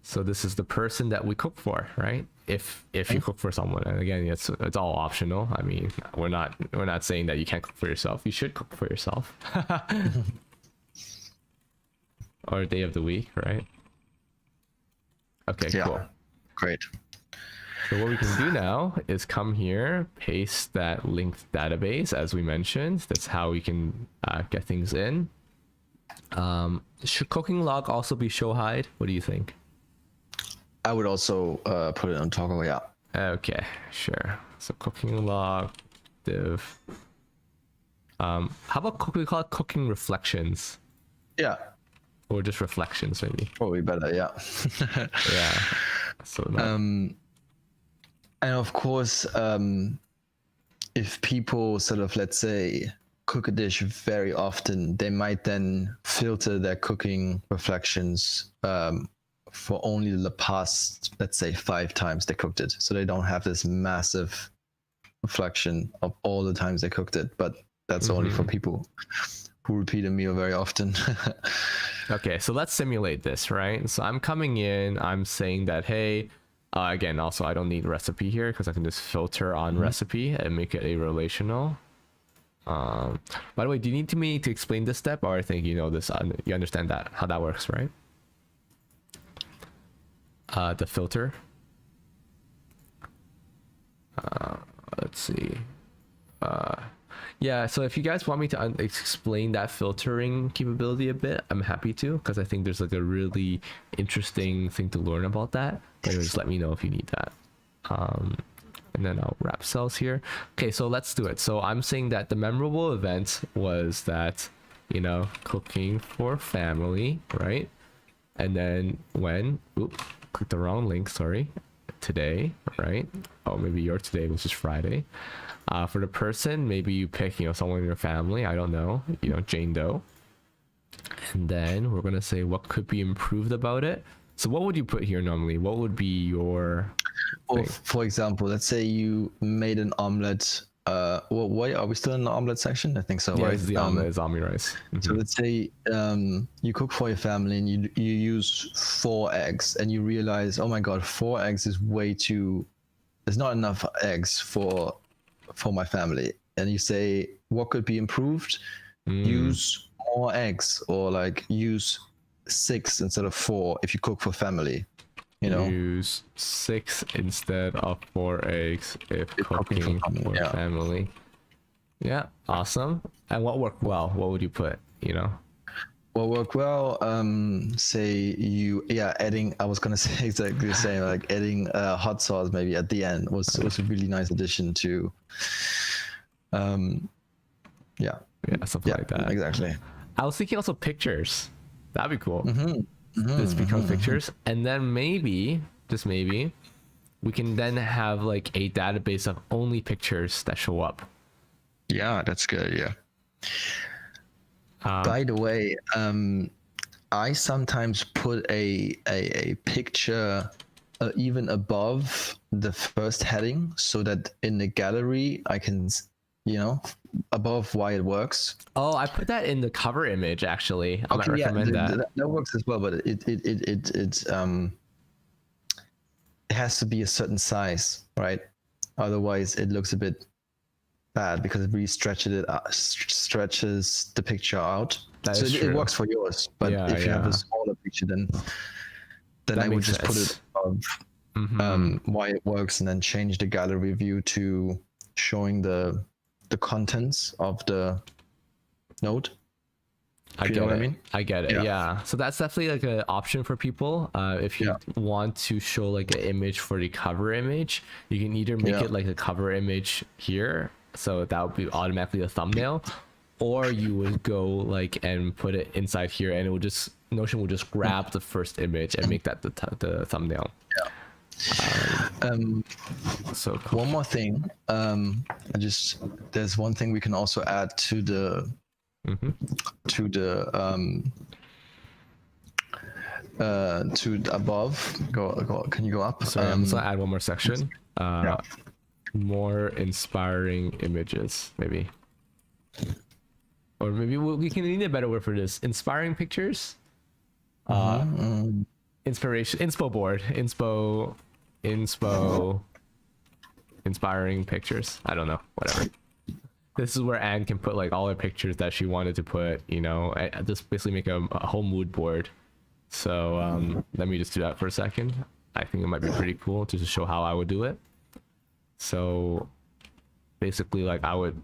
So this is the person that we cook for, right? If you cook for someone, and again, it's all optional. I mean, we're not saying that you can't cook for yourself. You should cook for yourself. Or day of the week, right? Okay, cool. Great. So what we can do now is come here, paste that linked database as we mentioned. That's how we can get things in. Should cooking log also be show hide? What do you think? I would also put it on toggle. Yeah. Okay, sure. So cooking log div. How about we call it cooking reflections? Yeah. Or just reflections, maybe. Probably better. Yeah. Yeah. So. And of course, if people sort of, let's say, cook a dish very often, they might then filter their cooking reflections for only the past, let's say, 5 times they cooked it. So they don't have this massive reflection of all the times they cooked it. But that's only for people who repeat a meal very often. Okay, so let's simulate this, right? So I'm coming in, I'm saying that, hey, again, also I don't need recipe here because I can just filter on recipe and make it a relational. By the way, do you need me to explain this step, or I think you know this, you understand that, how that works, right? The filter. Let's see. Yeah, so if you guys want me to explain that filtering capability a bit, I'm happy to, because I think there's like a really interesting thing to learn about that. But just let me know if you need that. And then I'll wrap cells here. Okay, so let's do it. So I'm saying that the memorable event was that, cooking for family, right? And then when, click the wrong link, sorry. Today, right? Oh, maybe your today was just Friday. For the person, maybe you pick, someone in your family. I don't know, Jane Doe. And then we're going to say what could be improved about it. So what would you put here normally? What would be your... Well, for example, let's say you made an omelet. Wait, are we still in the omelet section? I think so, yeah, right? It's the omelet, it's omni rice. So let's say you cook for your family and you use 4 eggs, and you realize, oh my God, 4 eggs is way too... There's not enough eggs for my family. And you say, what could be improved? Use more eggs, or like use 6 instead of 4 if you cook for family. Use 6 instead of 4 eggs if cooking for family. Yeah, awesome. And what worked well? What would you put? What worked well? Say adding. I was gonna say exactly the same. Like adding hot sauce maybe at the end was a really nice addition to Yeah, Yeah, something like that. exactly. I was thinking also pictures. That'd be cool. Mm-hmm. This becomes pictures, and then maybe, just maybe, we can then have like a database of only pictures that show up. Yeah, that's good. Yeah. Um, By the way, I sometimes put a picture even above the first heading, so that in the gallery I can, above why it works. oh, I put that in the cover image actually. I might Okay, yeah, recommend that. that works as well, but it has to be a certain size, right? Otherwise, it looks a bit bad because it really stretches the picture out. That So is it true. works for yours, but Yeah, if you have yeah. a smaller picture, then That I would makes just put sense. it above why it works, and then change the gallery view to showing the contents of the node. I You get know it. what I mean? I get it. Yeah. Yeah. So that's definitely like an option for people. If you want to show like an image for the cover image, you can either make Yeah. it like a cover image here, so that would be automatically a thumbnail, or you would go like and put it inside here, and it will just Notion will just grab the first image and make that the thumbnail. So cool. One more thing. There's one thing we can also add to the to above. Go. Can you go up? Sorry, I'm just gonna add one more section. Yeah. More inspiring images, maybe. Or maybe we can need a better word for this. Inspiring pictures. Inspiration. Inspo board. Inspo. Inspiring pictures. I don't know. Whatever. This is where Anne can put like all her pictures that she wanted to put. I just basically make a whole mood board. So let me just do that for a second. I think it might be pretty cool to just show how I would do it. So basically, like I would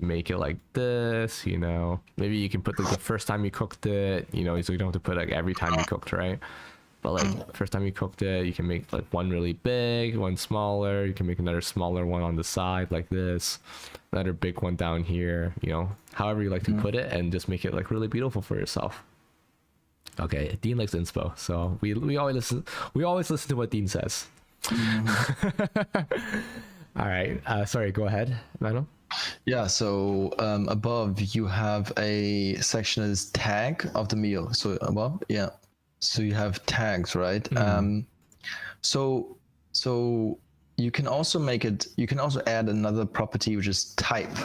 make it like this, maybe you can put like the first time you cooked it, so you don't have to put like every time you cooked, right? But like first time you cooked it, you can make like one really big, one smaller. You can make another smaller one on the side like this, another big one down here, however you like to put it, and just make it like really beautiful for yourself. Okay, Dean likes inspo, so we always listen to what Dean says. All right, sorry, go ahead, Mano. Yeah, so above you have a section that is tag of the meal. So above, yeah. So you have tags, right? So you can also add another property, which is type.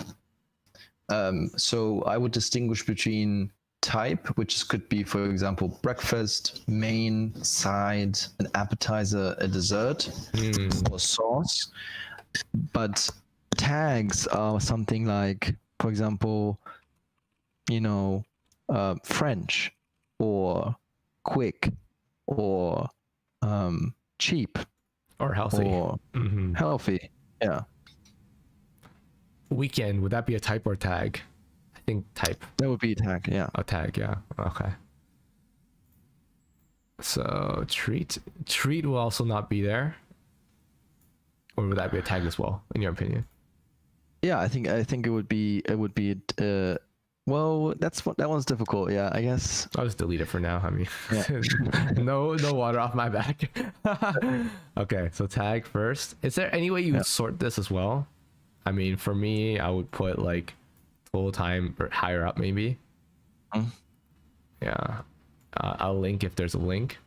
So I would distinguish between type, which could be, for example, breakfast, main, side, an appetizer, a dessert, or sauce. But tags are something like, for example, French, or quick, or cheap, or healthy, or healthy. Yeah. Weekend, would that be a type or tag? I think type. That would be a tag. Yeah. A tag, yeah. Okay. So treat will also not be there, or would that be a tag as well, in your opinion? Yeah, I think it would be well, that one's difficult. Yeah, I guess I'll just delete it for now. I mean, yeah. no water off my back. Okay, so tag first. Is there any way you would sort this as well? I mean, for me, I would put like total time or higher up, maybe. Yeah, I'll link if there's a link.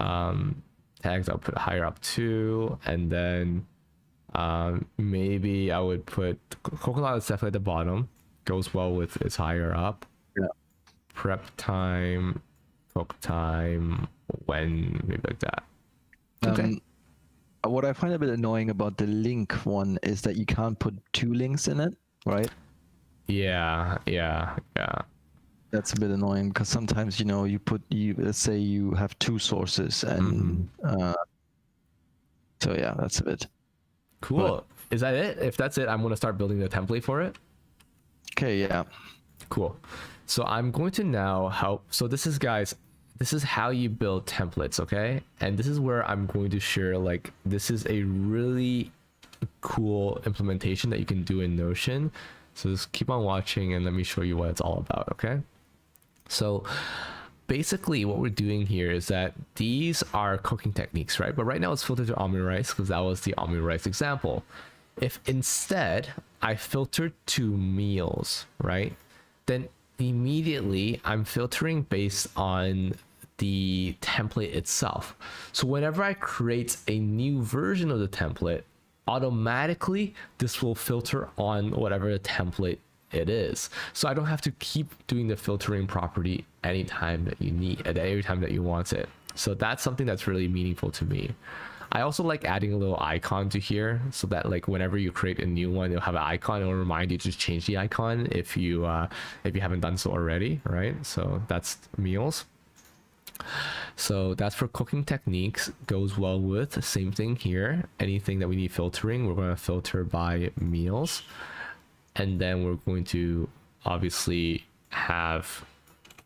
Tags I'll put higher up too, and then maybe I would put coconut is definitely at the bottom. Goes well with it's higher up. Yeah. Prep time, cook time, when, maybe like that. Okay. What I find a bit annoying about the link one is that you can't put two links in it, right? Yeah. That's a bit annoying because sometimes let's say you have two sources, and so yeah, that's a bit cool. Is that it? If that's it, I'm gonna start building the template for it. okay. Yeah. Cool. So I'm going to now help. So this is, guys, this is how you build templates, okay? And this is where I'm going to share, like, this is a really cool implementation that you can do in Notion. So just keep on watching and let me show you what it's all about, okay? So basically what we're doing here is that these are cooking techniques, right? But right now it's filtered to omurice because that was the omurice example. If instead I filtered to meals, right? Then immediately I'm filtering based on the template itself. So whenever I create a new version of the template, automatically this will filter on whatever the template it is. So I don't have to keep doing the filtering property anytime that you need, at every time that you want it. So that's something that's really meaningful to me. I also like adding a little icon to here so that like whenever you create a new one, you'll have an icon. It'll remind you to change the icon if you haven't done so already, right? So that's meals. So that's for cooking techniques, goes well with the same thing here. Anything that we need filtering, we're going to filter by meals. And then we're going to obviously have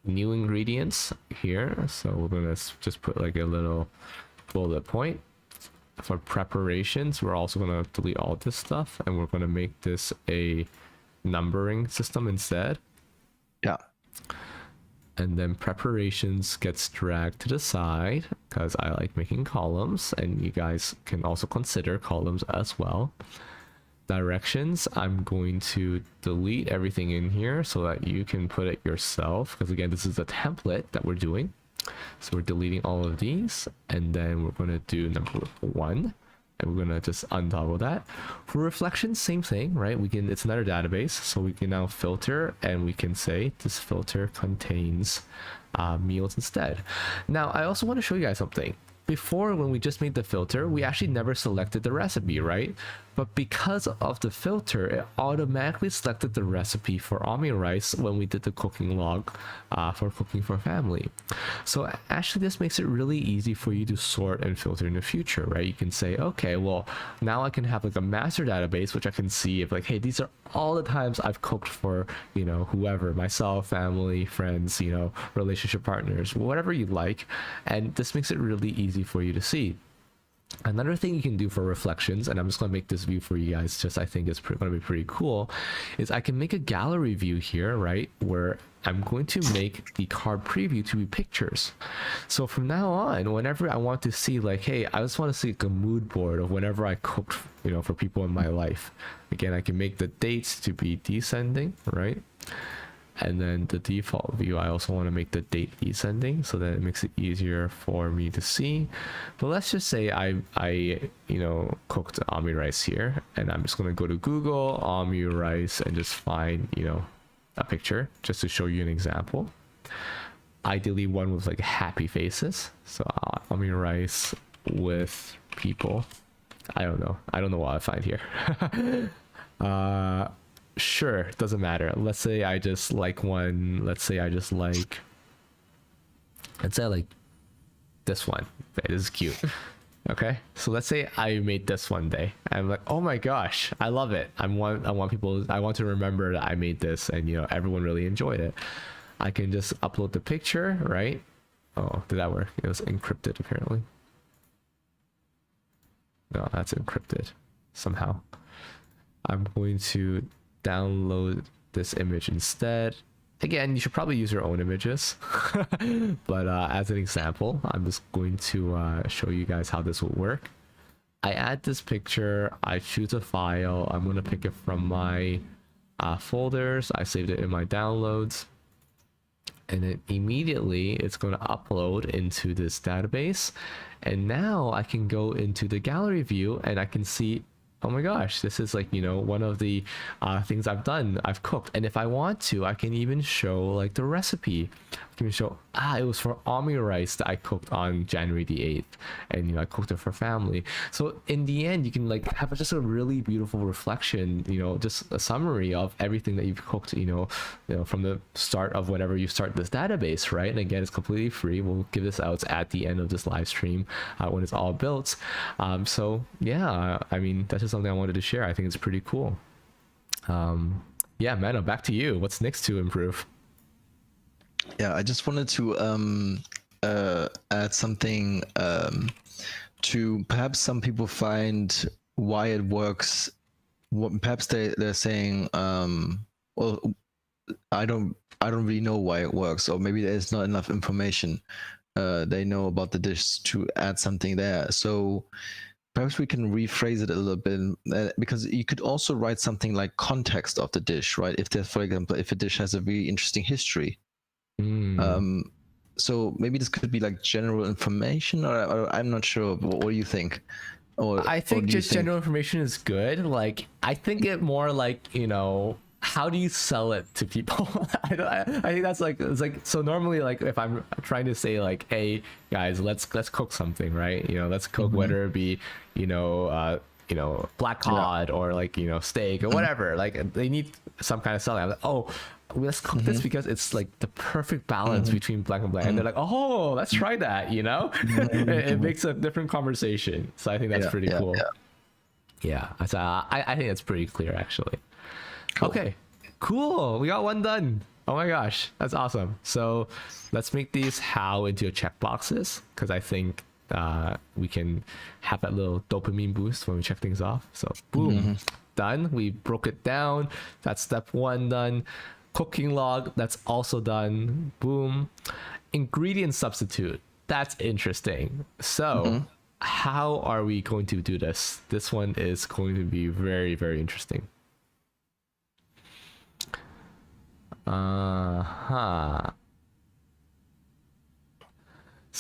new ingredients here. So we're going to just put like a little bullet point. For preparations, we're also going to delete all this stuff and we're going to make this a numbering system instead. Yeah. And then preparations gets dragged to the side because I like making columns, and you guys can also consider columns as well. Directions, I'm going to delete everything in here so that you can put it yourself, because again, this is a template that we're doing. So we're deleting all of these, and then we're going to do number 1, and we're going to just untoggle that. For reflections, same thing, right? We can, it's another database, so we can now filter, and we can say this filter contains meals instead. Now I also want to show you guys something. Before, when we just made the filter, we actually never selected the recipe, right? But because of the filter, it automatically selected the recipe for omurice when we did the cooking log for cooking for family. So actually this makes it really easy for you to sort and filter in the future, right? You can say, okay, well, now I can have like a master database, which I can see if like, hey, these are all the times I've cooked for, you know, whoever, myself, family, friends, you know, relationship partners, whatever you like. And this makes it really easy for you to see. Another thing you can do for reflections, and I'm just going to make this view for you guys, just I think it's going to be pretty cool, is I can make a gallery view here, right, where I'm going to make the card preview to be pictures. So from now on, whenever I want to see like, hey, I just want to see like a mood board of whenever I cooked, you know, for people in my life. Again, I can make the dates to be descending, right? And then the default view, I also want to make the date descending so that it makes it easier for me to see. But let's just say I you know, cooked omurice here, and I'm just going to go to Google omurice and just find, you know, a picture just to show you an example. Ideally one with like happy faces. So omurice with people. I don't know what I find here. Sure, doesn't matter. Let's say I just like one. Let's say I like this one. Okay, this is cute. Okay, so let's say I made this one day. I'm like, oh my gosh, I love it. I want to remember that I made this, and you know, everyone really enjoyed it. I can just upload the picture, right? Oh, did that work? It was encrypted apparently. No, that's encrypted somehow. I'm going to download this image instead. Again, you should probably use your own images, but as an example, I'm just going to show you guys how this will work. I add this picture, I choose a file, I'm going to pick it from my folders, I saved it in my downloads, and then immediately it's going to upload into this database, and now I can go into the gallery view and I can see, oh my gosh, this is like, you know, one of the things I've cooked. And if I want to, I can even show like the recipe. I can show, it was for omurice that I cooked on January the 8th. And, you know, I cooked it for family. So in the end, you can like have just a really beautiful reflection, you know, just a summary of everything that you've cooked, you know, from the start of whenever you start this database, right? And again, it's completely free. We'll give this out at the end of this live stream when it's all built. So yeah, I mean, that's just something I wanted to share. I think it's pretty cool. Yeah, Mano, back to you. What's next to improve? Yeah, I just wanted to add something to perhaps some people find why it works. Perhaps they're saying, well, I don't really know why it works, or maybe there's not enough information they know about the dish to add something there. So perhaps we can rephrase it a little bit, because you could also write something like context of the dish, right? If there's, for example, if a dish has a really interesting history. So maybe this could be like general information, or I'm not sure. What do you think? Or I or think do you just general information is good. Like, I think it more like, how do you sell it to people? I think that's like, it's like, so normally, like, if I'm trying to say like, hey guys, let's cook something, right? Let's cook, whether it be black cod or like steak or whatever. Like, they need some kind of selling. I'm like, oh, let's cook this because it's like the perfect balance between black and black. And they're like, oh, let's try that. It makes a different conversation. So I think that's pretty cool. Yeah, so I think that's pretty clear, actually. Cool. Okay, cool. We got one done. Oh my gosh, that's awesome. So let's make these how into checkboxes, because I think we can have that little dopamine boost when we check things off. So boom, done. We broke it down. That's step 1 done. Cooking log, that's also done. Boom. Ingredient substitute, that's interesting. So how are we going to do this? This one is going to be very, very interesting. So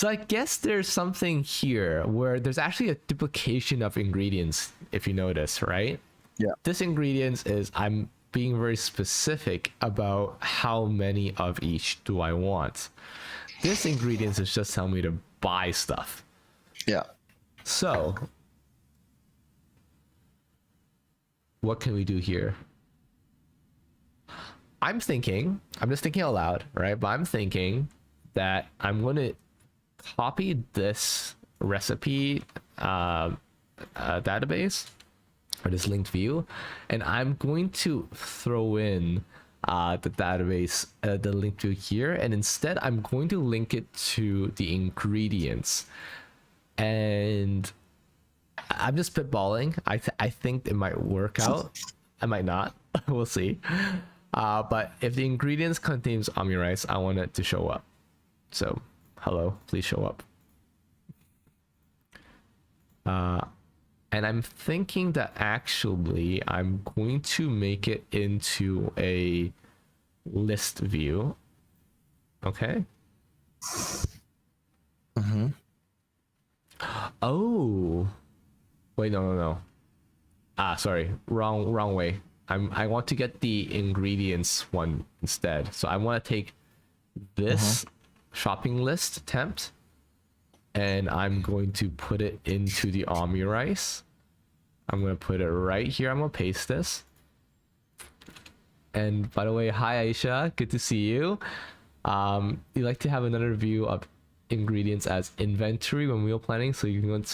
I guess there's something here where there's actually a duplication of ingredients, if you notice, right? Yeah. This ingredients is, I'm being very specific about how many of each do I want. This ingredients is just telling me to buy stuff. Yeah. So what can we do here? I'm just thinking out loud, right? But I'm thinking that I'm going to copy this recipe database, or this linked view, and I'm going to throw in the database, the linked view here, and instead I'm going to link it to the ingredients. And I'm just spitballing. I think it might work out. I might not. We'll see. But if the ingredients contains omurice, I want it to show up. So, hello, please show up. And I'm thinking that actually I'm going to make it into a list view. Okay. Oh. Wait, no. Sorry, wrong way. I want to get the ingredients one instead. So I want to take this shopping list temp, and I'm going to put it into the omurice. I'm going to put it right here. I'm going to paste this. And by the way, hi Aisha, good to see you. You like to have another view of ingredients as inventory when meal planning, so you can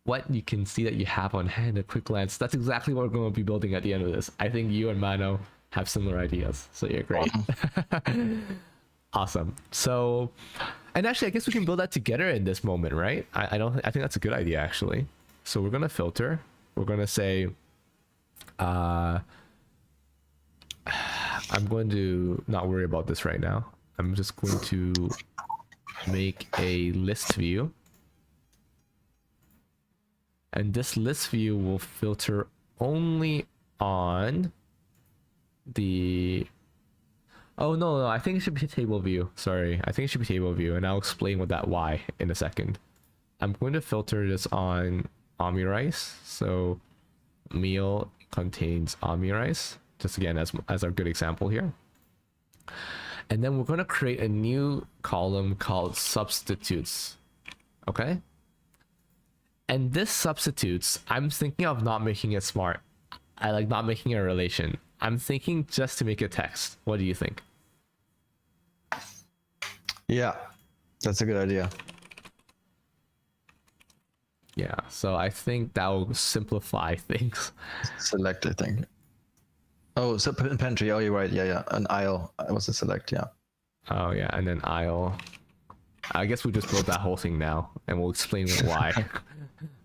what you can see that you have on hand at a quick glance. That's exactly what we're going to be building at the end of this. I think you and Mano have similar ideas, so you're great. Awesome. So, and actually I guess we can build that together in this moment, right? I think that's a good idea, actually. So we're going to filter. We're going to say I'm going to not worry about this right now. I'm just going to make a list view. And this list view will filter only on the... Oh, no, I think it should be a table view. Sorry, I think it should be table view, and I'll explain what that why in a second. I'm going to filter this on omurice. So meal contains omurice, just again as our good example here. And then we're going to create a new column called substitutes. Okay? And this substitutes, I'm thinking of not making it smart. I like not making a relation. I'm thinking just to make it text. What do you think? Yeah, that's a good idea. Yeah, so I think that will simplify things. Select, I think. Oh, so pantry. Oh, you're right. Yeah. An aisle. I was a select. Yeah. Oh yeah, and then aisle. I guess we just build that whole thing now, and we'll explain why.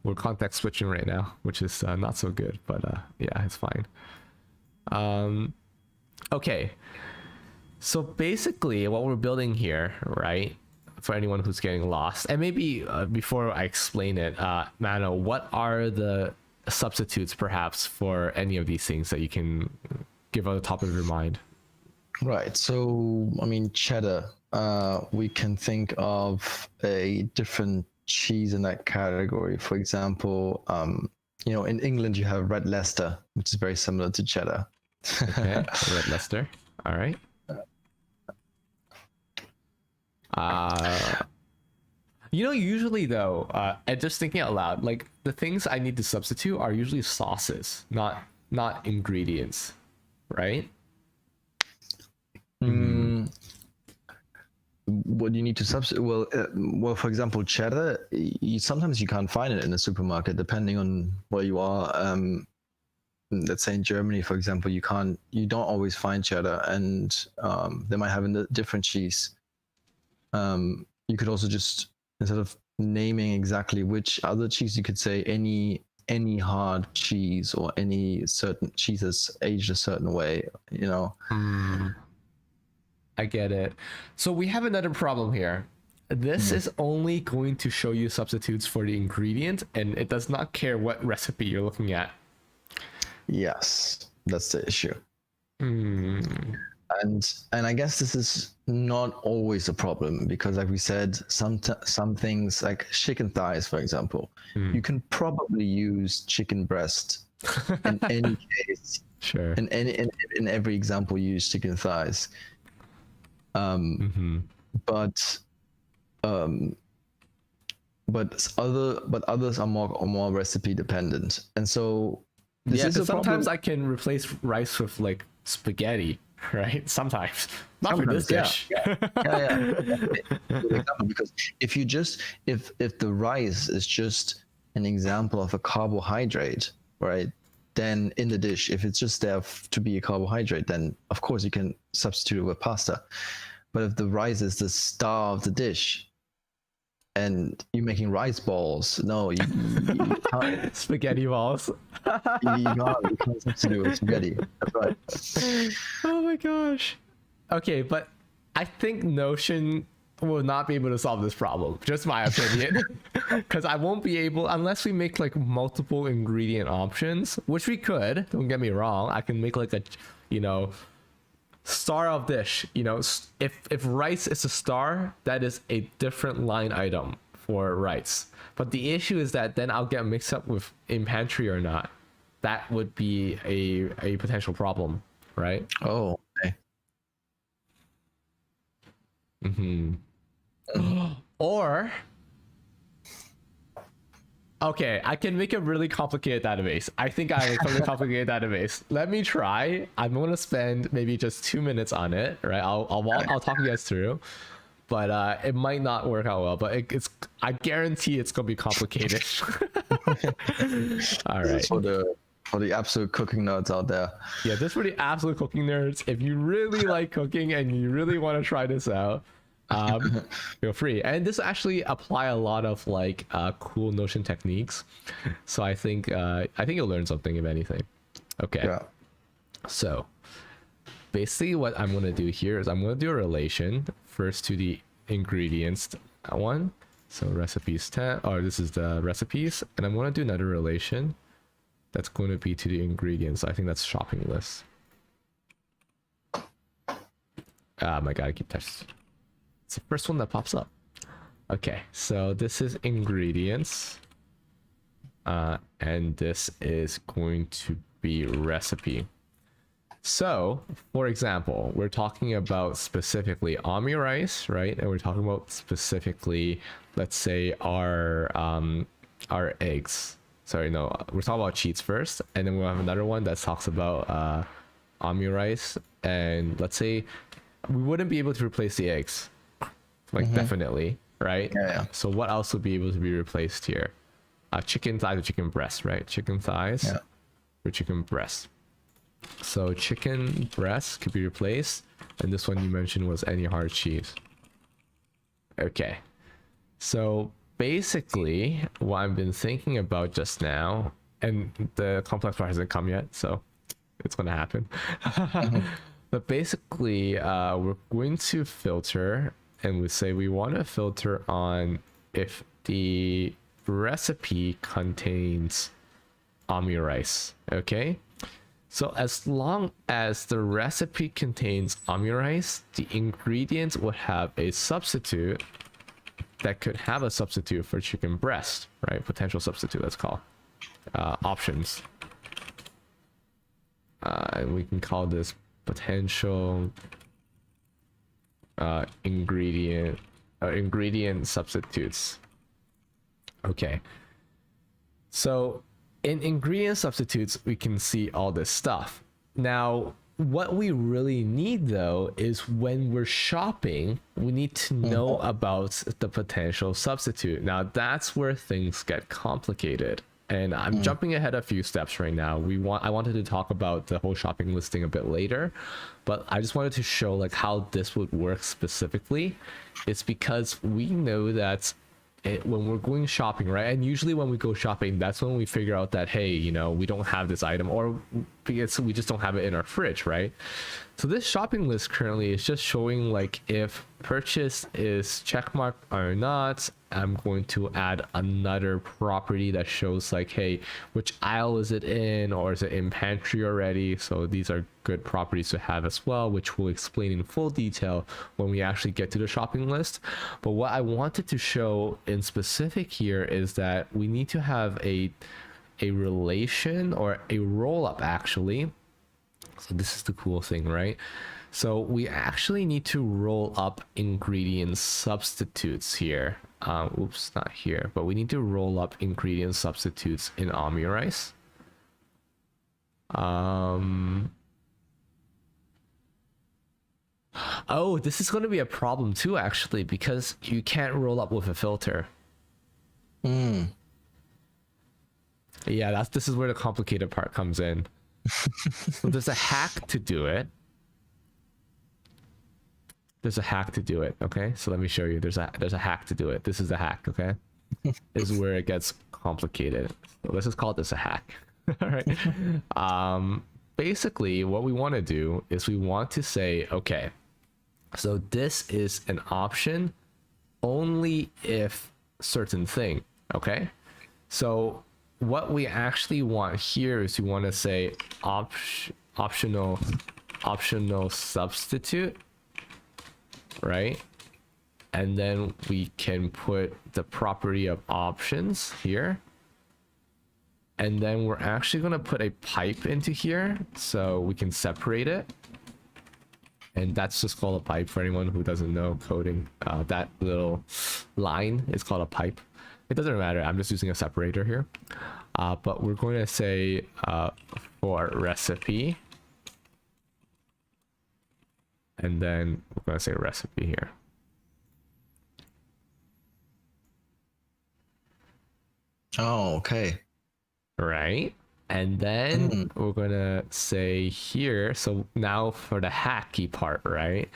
we're context switching right now, which is not so good, but yeah, it's fine. Okay, so basically what we're building here, right, for anyone who's getting lost, and maybe before I explain it, Mano, what are the substitutes perhaps for any of these things that you can give on the top of your mind? Right. So, I mean, cheddar, we can think of a different cheese in that category. For example, in England, you have red Leicester, which is very similar to cheddar. Okay, red Leicester. All right. Usually though, and just thinking out loud, like the things I need to substitute are usually sauces, not ingredients, right? What do you need to substitute? Well, for example, cheddar, sometimes you can't find it in a supermarket, depending on where you are. Let's say in Germany, for example, you don't always find cheddar, and they might have a different cheese. You could also just, instead of naming exactly which other cheese, you could say any hard cheese or any certain cheese that's aged a certain way, I get it. So we have another problem here. This is only going to show you substitutes for the ingredient, and it does not care what recipe you're looking at. Yes, that's the issue. And I guess this is not always a problem, because like we said, some things like chicken thighs, for example, you can probably use chicken breast in any case. Sure. In every example, you use chicken thighs. But others are more recipe dependent, and so this is a sometimes problem. I can replace rice with like spaghetti, right? Sometimes not for this dish. Because if the rice is just an example of a carbohydrate, right, then in the dish, if it's just there to be a carbohydrate, then of course you can substitute it with pasta. But if the rice is the star of the dish and you're making rice balls, no, you can't. Spaghetti balls. you can't substitute with spaghetti. That's right. Oh my gosh. Okay, but I think Notion will not be able to solve this problem. Just my opinion. Because I won't be able, unless we make like multiple ingredient options, which we could, don't get me wrong. I can make like a, star of dish. If rice is a star, that is a different line item for rice. But the issue is that then I'll get mixed up with in pantry or not. That would be a potential problem, right? Oh, okay. Or, okay, I can make a really complicated database. I think I have a really complicated database. Let me try. I'm gonna spend maybe just 2 minutes on it, right? I'll talk you guys through, but it might not work out well. But I guarantee it's gonna be complicated. All right. For the absolute cooking nerds out there. Yeah, this for the absolute cooking nerds. If you really like cooking and you really want to try this out, feel free. And this actually apply a lot of like cool Notion techniques. So I think you'll learn something, if anything. Okay. Yeah. So basically what I'm going to do here is I'm going to do a relation first to the ingredients one. So recipes 10, or this is the recipes. And I'm going to do another relation that's going to be to the ingredients. I think that's shopping list. Ah, my God, I keep touching. It's the first one that pops up. Okay, so this is ingredients. And this is going to be recipe. So, for example, we're talking about specifically Ami rice, right? And we're talking about specifically, let's say, our eggs. Sorry, no, we're talking about cheese first, and then we'll have another one that talks about Ami rice. And let's say we wouldn't be able to replace the eggs, like definitely, right? Yeah. So what else would be able to be replaced here? Chicken thighs or chicken breast, right? Chicken thighs or chicken breast. So chicken breast could be replaced, and this one you mentioned was any hard cheese. Okay, so basically what I've been thinking about just now, and the complex part hasn't come yet, so it's gonna happen. But basically, we're going to filter, and we say we want to filter on if the recipe contains omurice. Okay, so as long as the recipe contains omurice, the ingredients would have a substitute that could have a substitute for chicken breast, right? Potential substitute, let's call options. And we can call this potential ingredient substitutes. Okay, so in ingredient substitutes we can see all this stuff. Now what we really need though is when we're shopping, we need to know about the potential substitute. Now that's where things get complicated, and I'm jumping ahead a few steps right now. I wanted to talk about the whole shopping listing a bit later, but I just wanted to show like how this would work specifically. It's because we know that when we're going shopping, right, and usually when we go shopping, that's when we figure out that, hey, you know, we don't have this item, or because we just don't have it in our fridge, right? So this shopping list currently is just showing like if purchase is checkmarked or not. I'm going to add another property that shows like, hey, which aisle is it in, or is it in pantry already? So these are good properties to have as well, which we'll explain in full detail when we actually get to the shopping list. But what I wanted to show in specific here is that we need to have a relation, or a roll up actually. So this is the cool thing, right? So we actually need to roll up ingredient substitutes here. Oops, not here, but we need to roll up ingredient substitutes in omurice. Oh, this is going to be a problem too, actually, because you can't roll up with a filter. Yeah, this is where the complicated part comes in. So there's a hack to do it. Okay, so let me show you. There's a hack to do it. This is the hack. Okay, this is where it gets complicated. So let's just call this a hack. All right. Basically, what we want to do is we want to say, okay, so this is an option only if certain thing. Okay, so what we actually want here is we want to say optional substitute, right? And then we can put the property of options here, and then we're actually going to put a pipe into here so we can separate it, and that's just called a pipe for anyone who doesn't know coding. That little line is called a pipe. It doesn't matter, I'm just using a separator here. But we're going to say for recipe, and then we're going to say recipe here. Oh, okay. Right, and then we're going to say here, so now for the hacky part, right,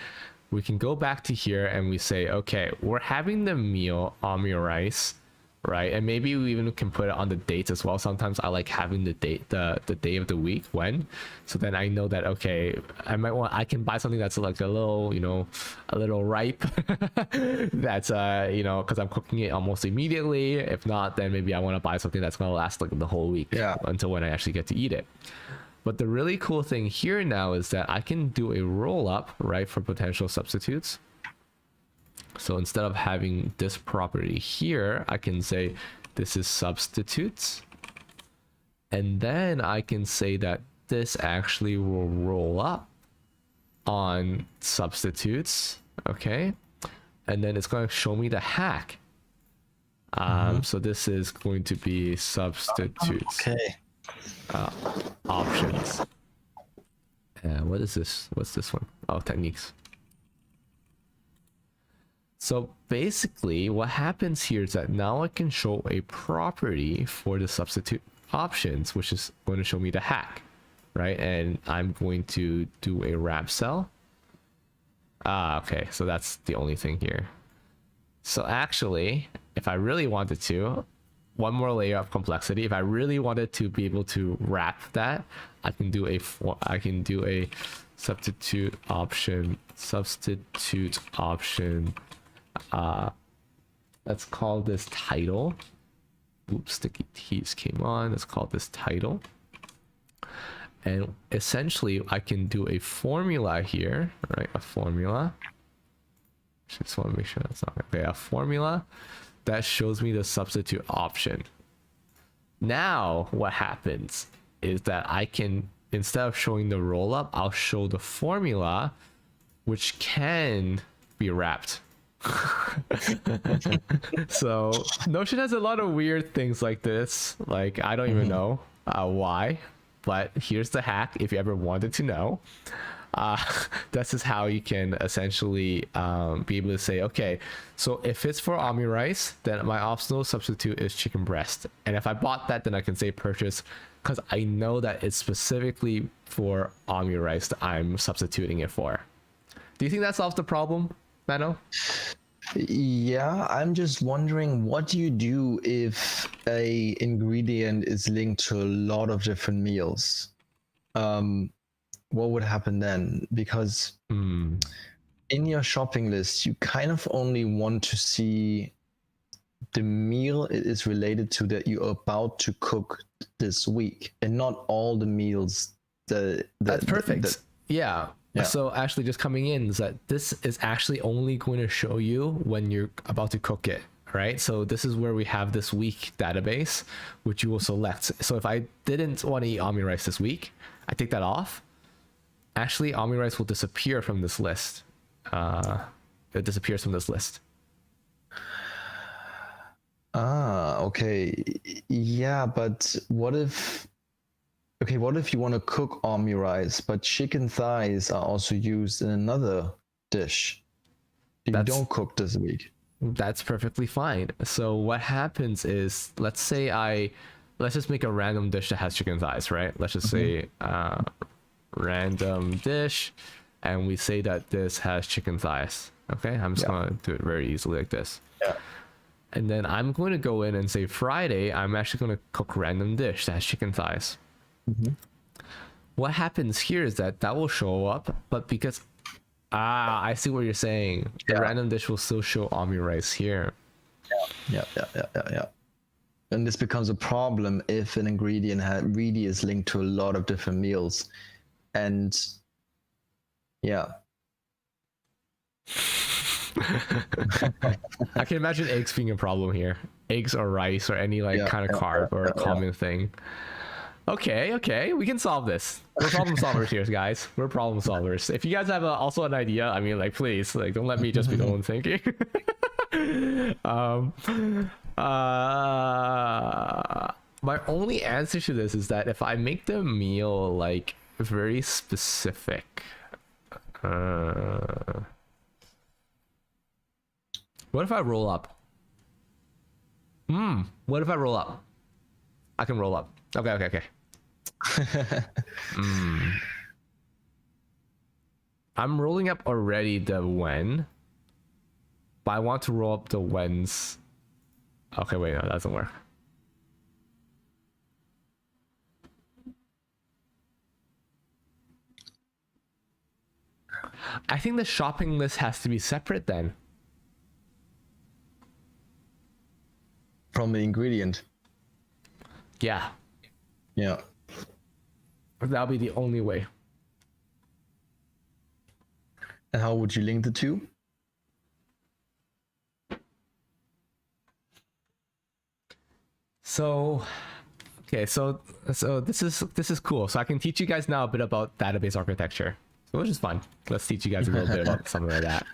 we can go back to here and we say, okay, we're having the meal omurice, right? And maybe we even can put it on the dates as well. Sometimes I like having the date, the day of the week when, so then I know that, okay, I can buy something that's like a little, you know, a little ripe. That's you know, because I'm cooking it almost immediately. If not, then maybe I want to buy something that's gonna last like the whole week, until when I actually get to eat it. But the really cool thing here now is that I can do a roll up, right, for potential substitutes. So instead of having this property here, I can say this is substitutes, and then I can say that this actually will roll up on substitutes. Okay, and then it's going to show me the hack. So this is going to be substitutes. Okay. Options. What is this? What's this one? Oh, techniques. So basically what happens here is that now I can show a property for the substitute options, which is going to show me the hack, right? And I'm going to do a wrap cell. Okay, so that's the only thing here. So actually, if I really wanted to, one more layer of complexity. If I really wanted to be able to wrap that, I can do a substitute option. Let's call this title. Oops, sticky keys came on. Let's call this title. And essentially, I can do a formula here, right? A formula. Just want to make sure that's not okay. A formula that shows me the substitute option. Now, what happens is that I can, instead of showing the roll up, I'll show the formula, which can be wrapped. So Notion has a lot of weird things like this. Like, I don't even know why, but here's the hack if you ever wanted to know. This is how you can essentially be able to say, okay, so if it's for omurice, then my optional substitute is chicken breast. And if I bought that, then I can say purchase, because I know that it's specifically for omurice that I'm substituting it for. Do you think that solves the problem, Mano? Yeah, I'm just wondering, what do you do if a ingredient is linked to a lot of different meals? What would happen then? Because in your shopping list, you kind of only want to see the meal it is related to that you're about to cook this week, and not all the meals. That's perfect. Yeah. So actually, just coming in is that this is actually only going to show you when you're about to cook it, right? So this is where we have this week database, which you will select. So if I didn't want to eat omurice this week, I take that off. Actually, omurice will disappear from this list. It disappears from this list. Okay. Yeah, but what if you want to cook omurice, but chicken thighs are also used in another dish you don't cook this week? That's perfectly fine. So what happens is, let's just make a random dish that has chicken thighs, right? Let's just say random dish, and we say that this has chicken thighs. Okay, I'm just gonna do it very easily like this. Yeah. And then I'm going to go in and say Friday, I'm actually going to cook random dish that has chicken thighs. What happens here is that will show up, but because I see what you're saying. The random dish will still show omurice here. Yeah. And this becomes a problem if an ingredient really is linked to a lot of different meals. And I can imagine eggs being a problem here. Eggs or rice or any kind of carb or common thing. Okay, we can solve this. We're problem solvers here, guys. We're problem solvers. If you guys have also an idea, I mean, please, don't let me just be the one thinking. My only answer to this is that if I make the meal very specific, what if I roll up? What if I roll up? I can roll up. Okay. I'm rolling up already the when, but I want to roll up the whens. Okay, wait, no, that doesn't work. I think the shopping list has to be separate then. From the ingredient. Yeah. Yeah. That'll be the only way. And how would you link the two? So this is cool. So I can teach you guys now a bit about database architecture, which is fun. Let's teach you guys a little bit about something like that.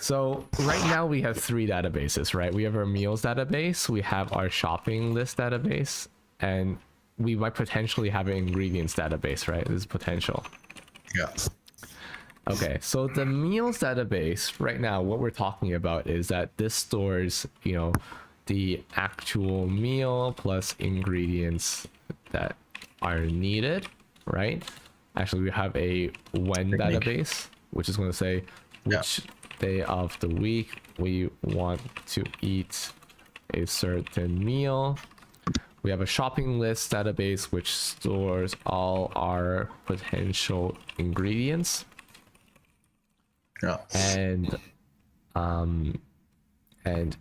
So right now we have 3 databases, right? We have our meals database, we have our shopping list database, and we might potentially have an ingredients database, right? This is potential. Yeah. Okay, so the meals database right now, what we're talking about is that this stores, the actual meal plus ingredients that are needed, right? Actually, we have a when database, which is going to say day of the week we want to eat a certain meal. We have a shopping list database which stores all our potential ingredients. Yeah. And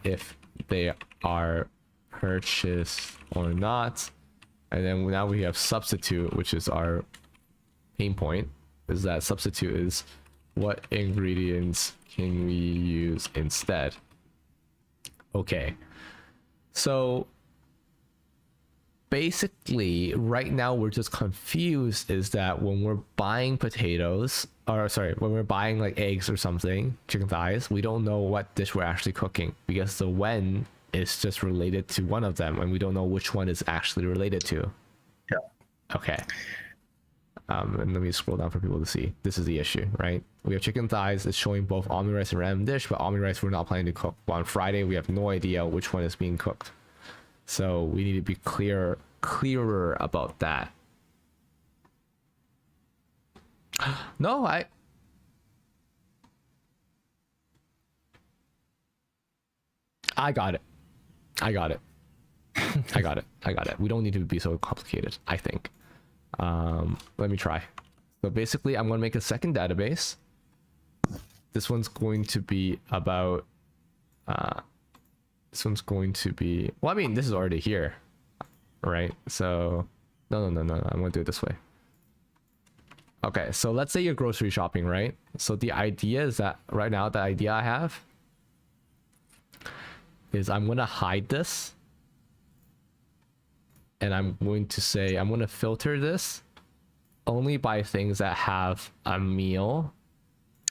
if they are purchased or not. And then now we have substitute, which is our pain point. Is that substitute is what ingredients can we use instead? Okay. So basically right now we're just confused is that when we're buying potatoes, or sorry, when we're buying like eggs or something, chicken thighs, we don't know what dish we're actually cooking because the when is just related to one of them and we don't know which one is actually related to. Yeah. Okay. And let me scroll down for people to see. This is the issue, right? We have chicken thighs. It's showing both omni rice and random dish, but omni rice we're not planning to cook. But on Friday, we have no idea which one is being cooked. So we need to be clearer about that. No, I got it. I got it. I got it. We don't need to be so complicated, I think. Let me try. So basically, I'm going to make a second database. This one's going to be about... this one's going to be... Well, I mean, this is already here, right? So... No. I'm going to do it this way. Okay, so let's say you're grocery shopping, right? So the idea is that right now, the idea I have is I'm going to hide this. And I'm going to say, I'm going to filter this only by things that have a meal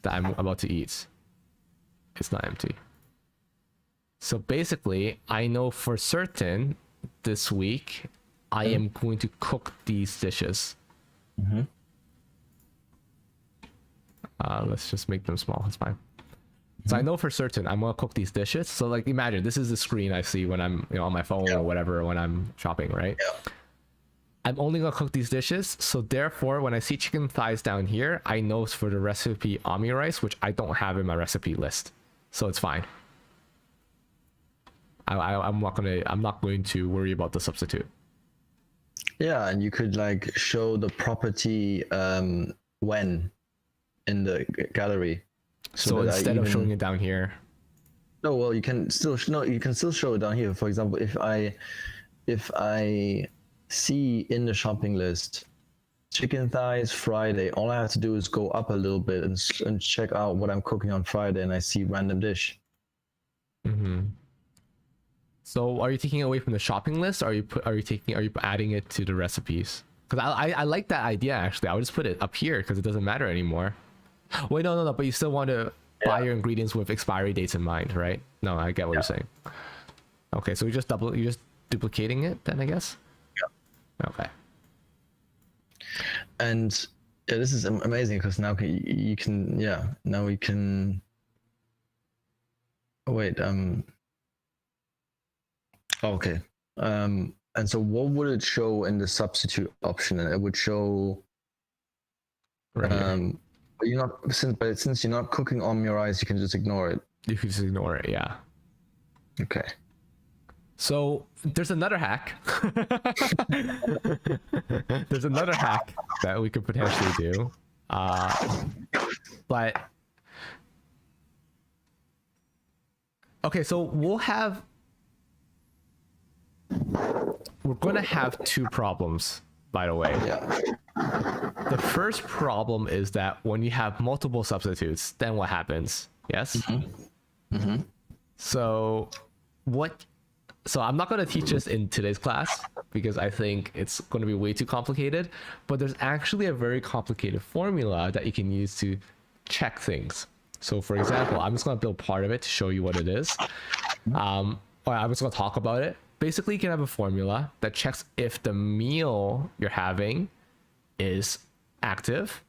that I'm about to eat. It's not empty. So basically, I know for certain this week, I am going to cook these dishes. Mm-hmm. Let's just make them small. It's fine. So I know for certain I'm gonna cook these dishes. So like, imagine this is the screen I see when I'm on my phone or whatever when I'm shopping, right? Yeah. I'm only gonna cook these dishes. So therefore, when I see chicken thighs down here, I know it's for the recipe omni rice, which I don't have in my recipe list. So it's fine. I'm not going to worry about the substitute. Yeah, and you could like show the property when in the gallery. So instead of showing it down here. No, well, you can still show it down here. For example, if I see in the shopping list chicken thighs Friday, all I have to do is go up a little bit and check out what I'm cooking on Friday, and I see random dish. Mm-hmm. So are you taking it away from the shopping list, or are you adding it to the recipes? Because I like that idea actually. I would just put it up here because it doesn't matter anymore. Wait, no, but you still want to buy your ingredients with expiry dates in mind, right? No, I get what you're saying. Okay, so you're just duplicating it then, I guess? Yeah. Okay. And yeah, this is amazing because now you can now we can wait okay. And so what would it show in the substitute option? And it would show Right here. but since you're not cooking on your rice, you can just ignore it. You can just ignore it, yeah. Okay. So there's another hack. There's another hack that we could potentially do. But okay, so we're gonna have two problems, by the way. Yeah. The first problem is that when you have multiple substitutes, then what happens? Yes? Mm-hmm. Mm-hmm. So I'm not going to teach this in today's class because I think it's going to be way too complicated, but there's actually a very complicated formula that you can use to check things. So for example, I'm just going to build part of it to show you what it is. Or I'm just going to talk about it. Basically, you can have a formula that checks if the meal you're having is active.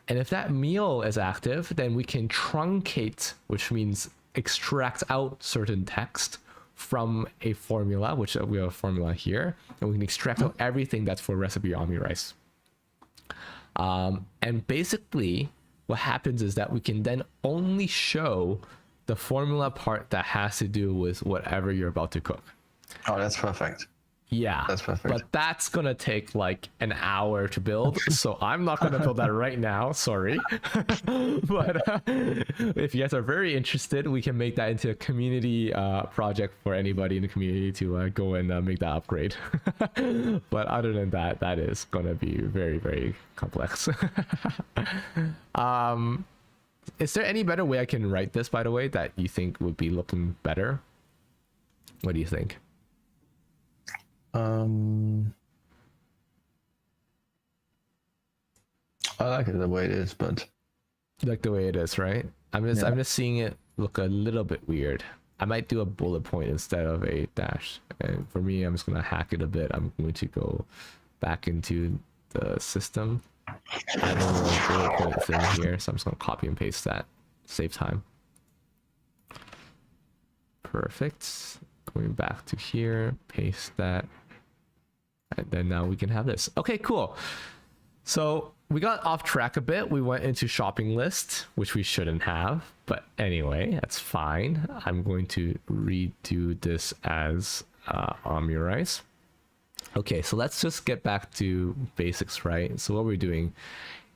And if that meal is active, then we can truncate, which means extract out certain text from a formula, which we have a formula here, and we can extract out everything that's for recipe omni rice. And basically, what happens is that we can then only show the formula part that has to do with whatever you're about to cook. Oh, that's perfect. Yeah, That's perfect. but that's gonna take like an hour to build, so I'm not gonna build that right now. Sorry, but if you guys are very interested, we can make that into a community project for anybody in the community to go and make that upgrade. But other than that, that is gonna be very, very complex. Is there any better way I can write this, by the way, that you think would be looking better? What do you think? I like it the way it is, but Like the way it is, right? I'm just seeing it look a little bit weird. I might do a bullet point instead of a dash. And for me, I'm just gonna hack it a bit. I'm going to go back into the system. I don't know the bullet point thing here, so I'm just gonna copy and paste that. Save time. Perfect. Going back to here, paste that. And then now we can have this. Okay, cool. So we got off track a bit. We went into shopping list, which we shouldn't have. But anyway, that's fine. I'm going to redo this as Omurice. Okay, so let's just get back to basics, right? So what we're doing,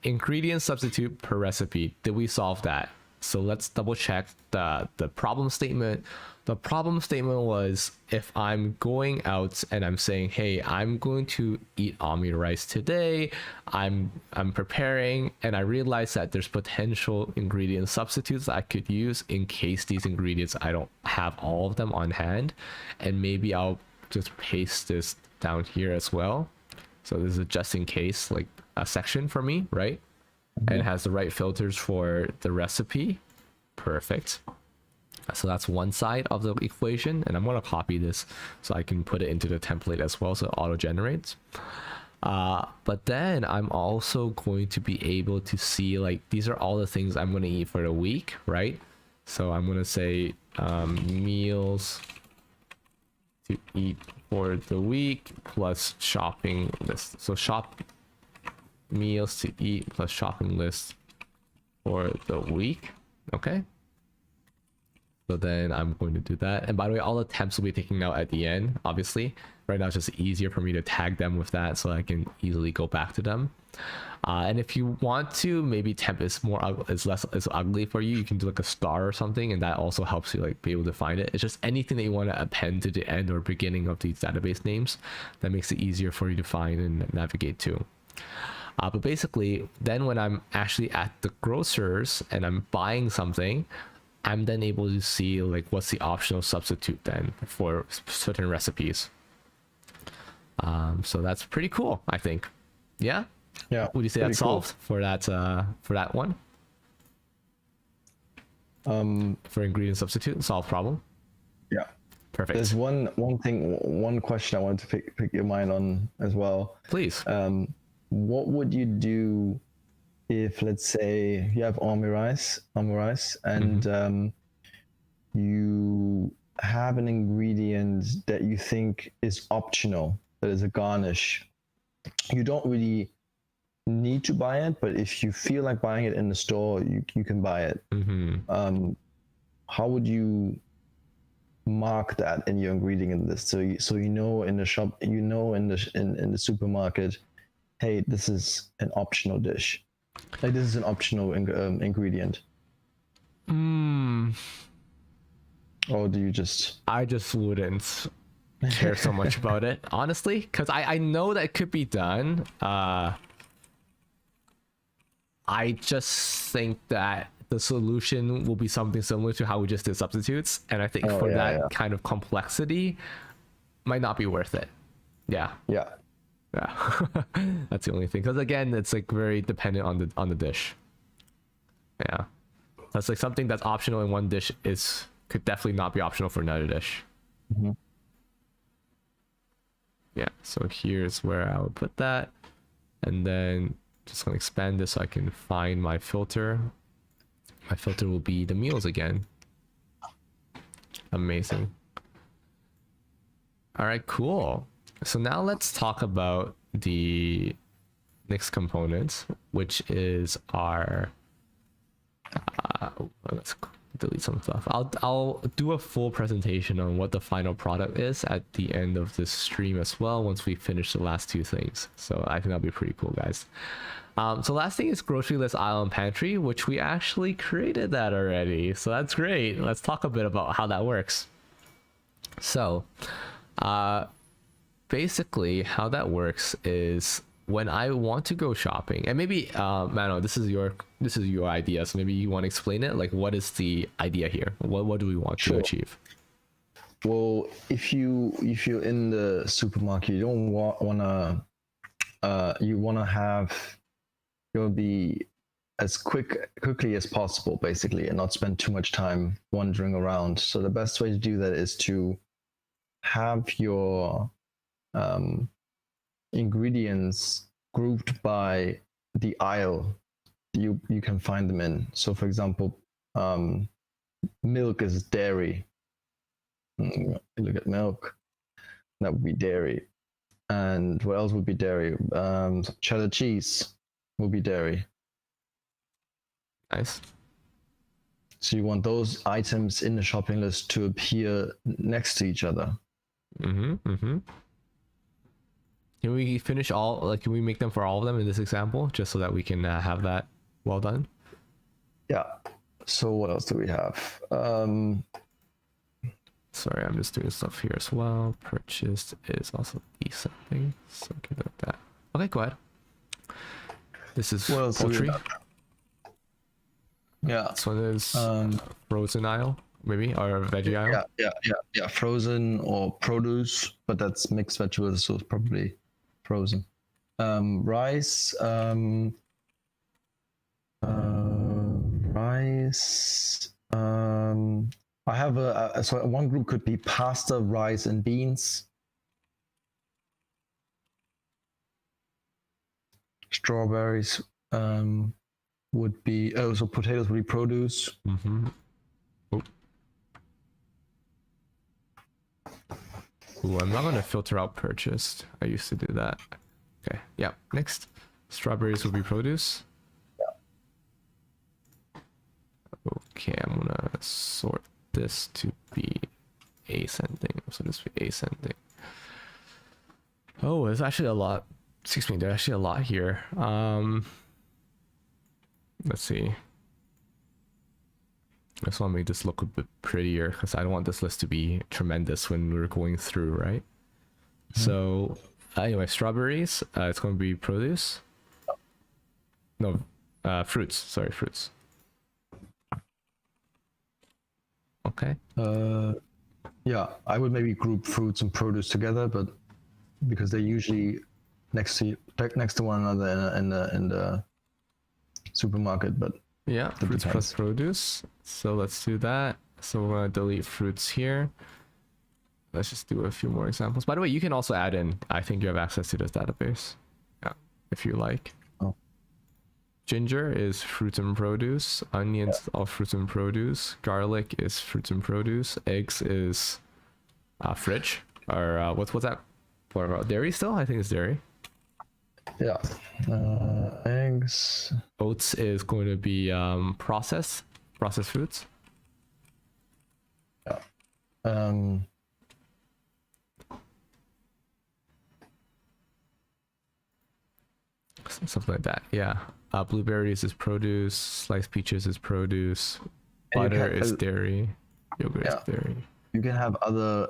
ingredient substitute per recipe. Did we solve that? So let's double check the problem statement. The problem statement was if I'm going out and I'm saying, hey, I'm going to eat Omurice today, I'm preparing, and I realize that there's potential ingredient substitutes I could use in case these ingredients, I don't have all of them on hand. And maybe I'll just paste this down here as well. So this is a just in case, like a section for me, right? And it has the right filters for the recipe. Perfect. So that's one side of the equation, and I'm going to copy this so I can put it into the template as well, so it auto generates. But then I'm also going to be able to see, like, these are all the things I'm going to eat for the week, right? So I'm going to say meals to eat for the week plus shopping list. So shop meals to eat plus shopping list for the week. Okay. So then I'm going to do that. And by the way, all the temps will be taken out at the end, obviously. Right now it's just easier for me to tag them with that so I can easily go back to them. And if you want to, maybe temp is less ugly for you, you can do like a star or something, and that also helps you like be able to find it. It's just anything that you want to append to the end or beginning of these database names that makes it easier for you to find and navigate to. But basically, then when I'm actually at the grocers and I'm buying something, I'm then able to see like what's the optional substitute then for certain recipes. So that's pretty cool, I think. Yeah. Yeah. Would you say that's solved for that one? For ingredient substitute, solve problem. Yeah. Perfect. There's one question I wanted to pick your mind on as well. Please. What would you do if, let's say, you have Omurice and you have an ingredient that you think is optional, that is a garnish. You don't really need to buy it, but if you feel like buying it in the store, you can buy it. How would you mark that in your ingredient list so you know in the shop, you know in the supermarket, hey, this is an optional dish, like this is an optional ingredient? Or do you just... I just wouldn't care so much about it, honestly, because I know that it could be done. I just think that the solution will be something similar to how we just did substitutes, and I think kind of complexity might not be worth it. Yeah. That's the only thing, because again, it's like very dependent on the dish. Yeah, that's like something that's optional in one dish could definitely not be optional for another dish. Yeah, so here's where I would put that, and then just gonna expand this so I can find my filter. My filter will be the meals again. Amazing. All right, cool. So now let's talk about the next component, which is our let's delete some stuff. I'll do a full presentation on what the final product is at the end of this stream as well once we finish the last two things. So I think that'll be pretty cool, guys. So last thing is grocery list aisle and pantry, which we actually created that already. So that's great. Let's talk a bit about how that works. So basically how that works is when I want to go shopping, and maybe Mano, this is your idea, so maybe you want to explain it. Like, what is the idea here? What do we want to achieve? Well, if you're in the supermarket, you don't wanna have, you'll be as quickly as possible, basically, and not spend too much time wandering around. So the best way to do that is to have your ingredients grouped by the aisle you can find them in. So for example, milk is dairy. Look at milk, that would be dairy. And what else would be dairy? Cheddar cheese will be dairy. Nice. So you want those items in the shopping list to appear next to each other. Can we finish all, like, can we make them for all of them in this example, just so that we can have that well done? Yeah. So what else do we have? Sorry, I'm just doing stuff here as well. Purchased is also descending, so give it that. Okay, go ahead. This is poultry. Yeah. This one is frozen aisle, maybe, or veggie aisle. Yeah. Frozen or produce, but that's mixed vegetables, so it's probably frozen. Rice. Rice. I have so one group could be pasta, rice, and beans. Strawberries would be, so potatoes would be produce. Ooh, I'm not going to filter out purchased. I used to do that. Okay, yeah, next. Strawberries will be produce. Okay, I'm going to sort this to be ascending. So this will be ascending. Oh, there's actually a lot. Excuse me, there's actually a lot here. Let's see. I just want to make this look a bit prettier because I don't want this list to be tremendous when we're going through, right? So anyway, strawberries, it's going to be produce. No, fruits. Sorry, fruits. Okay. Yeah, I would maybe group fruits and produce together, but because they're usually next to one another in the supermarket, but yeah, fruits plus produce. So let's do that. So we're gonna delete fruits here. Let's just do a few more examples. By the way, you can also add in. I think you have access to this database. Yeah, if you like. Oh. Ginger is fruits and produce. Onions are fruits and produce. Garlic is fruits and produce. Eggs is fridge. Or what's that? What, dairy still? I think it's dairy. Yeah. Eggs. Oats is going to be processed foods. Yeah. Something like that. Yeah. Blueberries is produce. Sliced peaches is produce. Butter is dairy. Yogurt is dairy. You can have other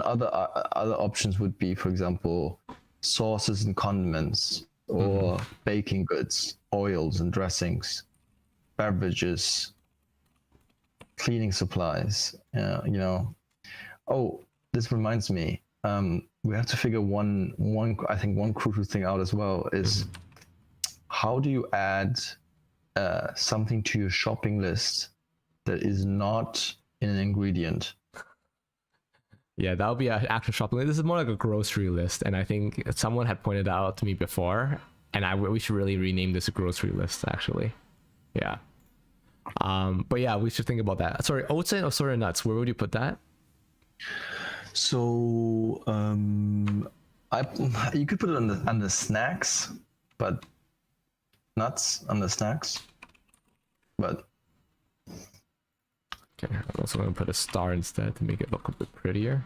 other options would be, for example, sauces and condiments, or baking goods, oils and dressings, beverages, cleaning supplies. Oh, this reminds me. We have to figure one crucial thing out as well is how do you add something to your shopping list that is not in an ingredient? Yeah, that would be an actual shopping list. This is more like a grocery list, and I think someone had pointed out to me before, and we should really rename this a grocery list, actually. Yeah. But yeah, we should think about that. Sorry, oats and assorted nuts. Where would you put that? So, you could put it on the snacks, but nuts on the snacks, but Okay, I'm also gonna put a star instead to make it look a bit prettier.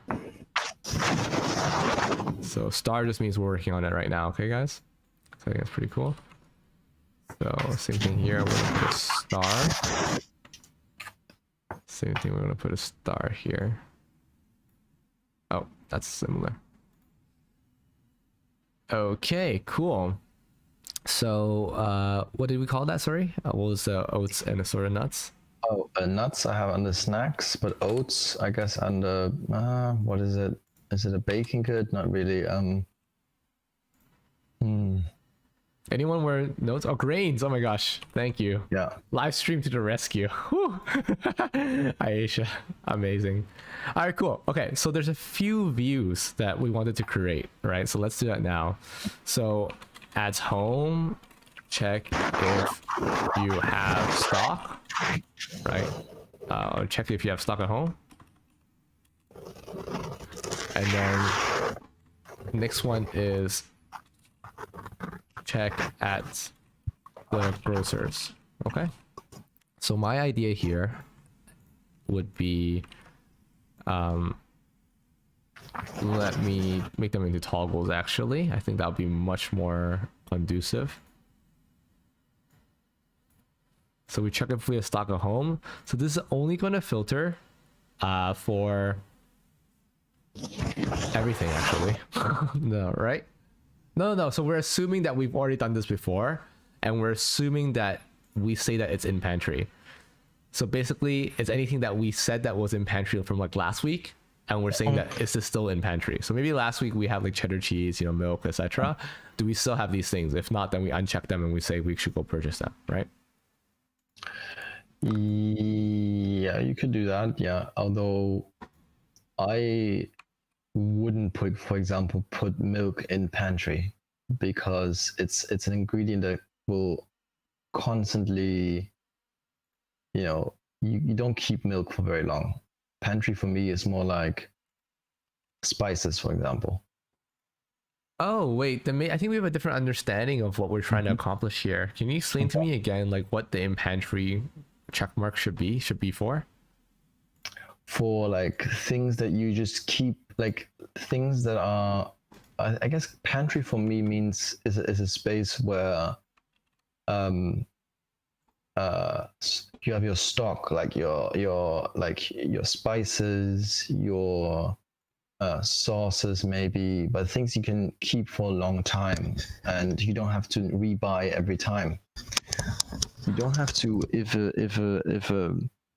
So star just means we're working on it right now, okay guys? So I think that's pretty cool. So same thing here, we're gonna put a star. Same thing, we're gonna put a star here. Oh, that's similar. Okay, cool. So what did we call that? Sorry, what was oats and assorted nuts? Oh, nuts I have under snacks, but oats I guess under what is it? Is it a baking good? Not really. Anyone wear notes? Oh, grains. Oh my gosh, thank you. Yeah. Live stream to the rescue. Whew. Aisha, amazing. All right, cool. Okay, so there's a few views that we wanted to create, right? So let's do that now. So ads home, check if you have stock, right? Check if you have stock at home. And then next one is check at the grocers. Okay, so my idea here would be let me make them into toggles. Actually, I think that would be much more conducive. So we check if we have stock at home. So this is only going to filter for everything actually. No, right? No. So we're assuming that we've already done this before, and we're assuming that we say that it's in pantry. So basically, it's anything that we said that was in pantry from like last week, and we're saying that is this still in pantry. So maybe last week we had like cheddar cheese, milk, etc. Do we still have these things? If not, then we uncheck them and we say we should go purchase them, right? Yeah, you could do that. Yeah, although I wouldn't for example, put milk in pantry because it's an ingredient that will constantly, you don't keep milk for very long. Pantry for me is more like spices, for example. Oh wait, then I think we have a different understanding of what we're trying to accomplish here. Can you explain to me again, like what the in pantry check mark should be for? For like things that you just keep, like things that are, I guess pantry for me means is a space where you have your stock, like your spices, your sauces maybe, but things you can keep for a long time and you don't have to rebuy every time. You don't have to,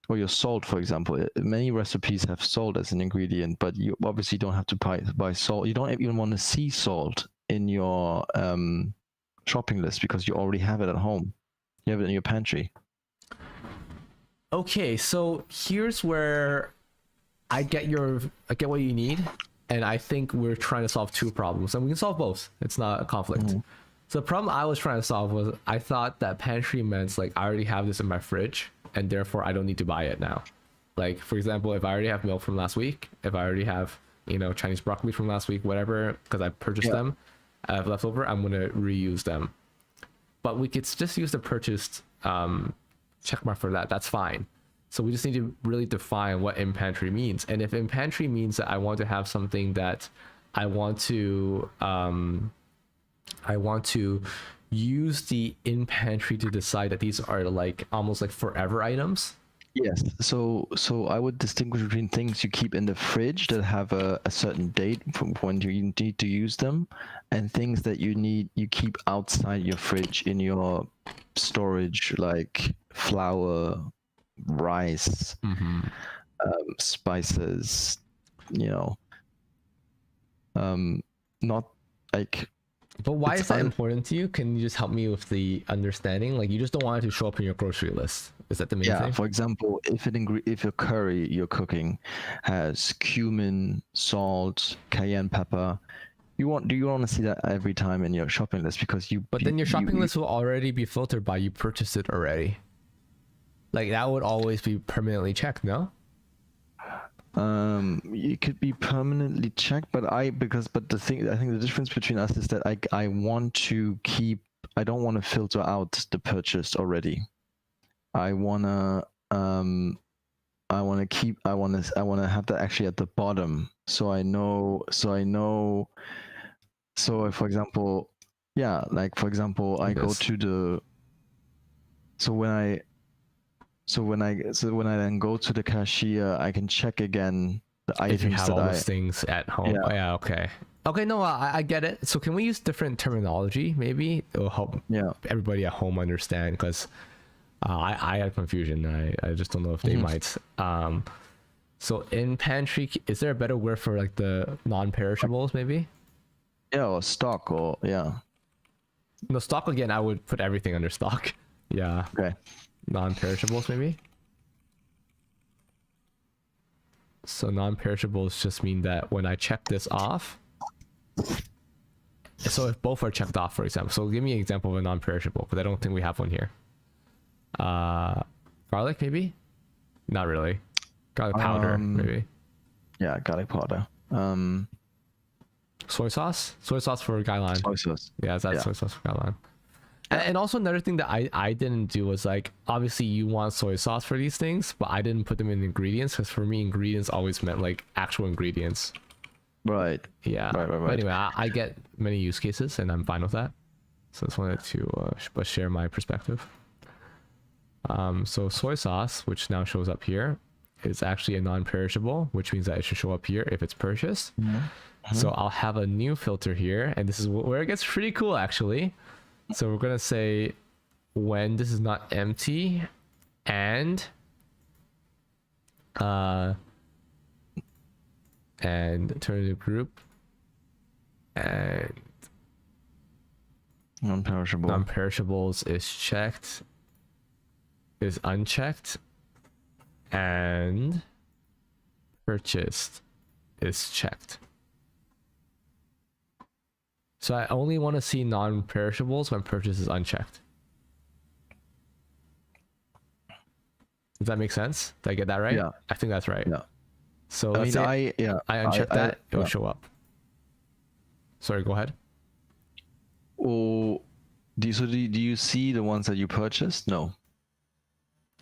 or your salt, for example. Many recipes have salt as an ingredient, but you obviously don't have to buy salt. You don't even want to see salt in your shopping list because you already have it at home. You have it in your pantry. Okay, so here's where I get what you need, and I think we're trying to solve two problems, and we can solve both. It's not a conflict. Mm-hmm. So the problem I was trying to solve was I thought that pantry meant like I already have this in my fridge, and therefore I don't need to buy it now. Like for example, if I already have milk from last week, if I already have Chinese broccoli from last week, whatever, because I purchased them, I have leftover, I'm gonna reuse them. But we could just use the purchased check mark for that. That's fine. So we just need to really define what in pantry means. And if in pantry means that I want to have something that I want to use the in pantry to decide that these are like almost like forever items. Yes. So I would distinguish between things you keep in the fridge that have a certain date from when you need to use them, and things that you keep outside your fridge in your storage, like flour, rice, spices, not like. But why is that important to you? Can you just help me with the understanding? Like you just don't want it to show up in your grocery list. Is that the main thing? Yeah, for example, if your curry you're cooking has cumin, salt, cayenne pepper, do you want to see that every time in your shopping list because you? But then your shopping list will already be filtered by you purchased it already. Like that would always be permanently checked, no? It could be permanently checked, but I think the difference between us is that I want to keep. I don't want to filter out the purchased already. I wanna I want to have that actually at the bottom, so I know. So if, for example, like for example, I go This. to the. So when I then go to the cashier, I can check again the If you items have that all I. those things at home. Yeah. Oh, yeah, okay. Okay, no, I get it. So can we use different terminology? Maybe it will help Yeah. everybody at home understand, because I had confusion. I just don't know if they might. So in pantry, is there a better word for like the non-perishables? Maybe. Yeah, or stock, or yeah. No, stock again. I would put everything under stock. Yeah, Okay. non-perishables maybe. So non-perishables just mean that when I check this off. So if both are checked off, for example. So give me an example of a non-perishable, because I don't think we have one here. Garlic maybe? Not really. Garlic powder maybe. Yeah, garlic powder. Soy sauce? Soy sauce for Gailan. Soy sauce. Yeah, that's soy sauce for Gailan. And also another thing that I didn't do was, like, obviously you want soy sauce for these things, but I didn't put them in ingredients, because for me ingredients always meant like actual ingredients. Right. Yeah. Right. But anyway, I get many use cases and I'm fine with that. So I just wanted to share my perspective. So soy sauce, which now shows up here, is actually a non-perishable, which means that it should show up here if it's purchased. So I'll have a new filter here, and this is where it gets pretty cool actually. So we're gonna say when this is not empty, and alternative group, and non-perishables is checked, is unchecked, and purchased is checked. So I only want to see non-perishables when purchase is unchecked. Does that make sense? Did I get that right? Yeah. I think that's right. Yeah. So I let's mean, say I uncheck that, it'll yeah. show up. Sorry, go ahead. Or do you see the ones that you purchased? No.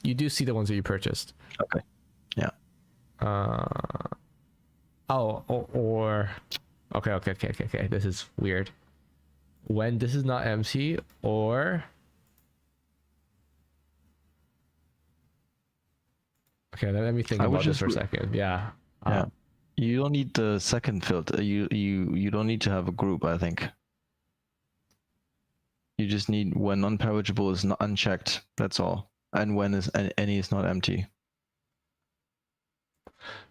You do see the ones that you purchased. Okay. Yeah. Or okay. This is weird. When this is not empty, or okay, let me think about this for a second. Yeah. Yeah. You don't need the second filter. You don't need to have a group, I think. You just need when non-perishable is not unchecked. That's all. And when any is not empty.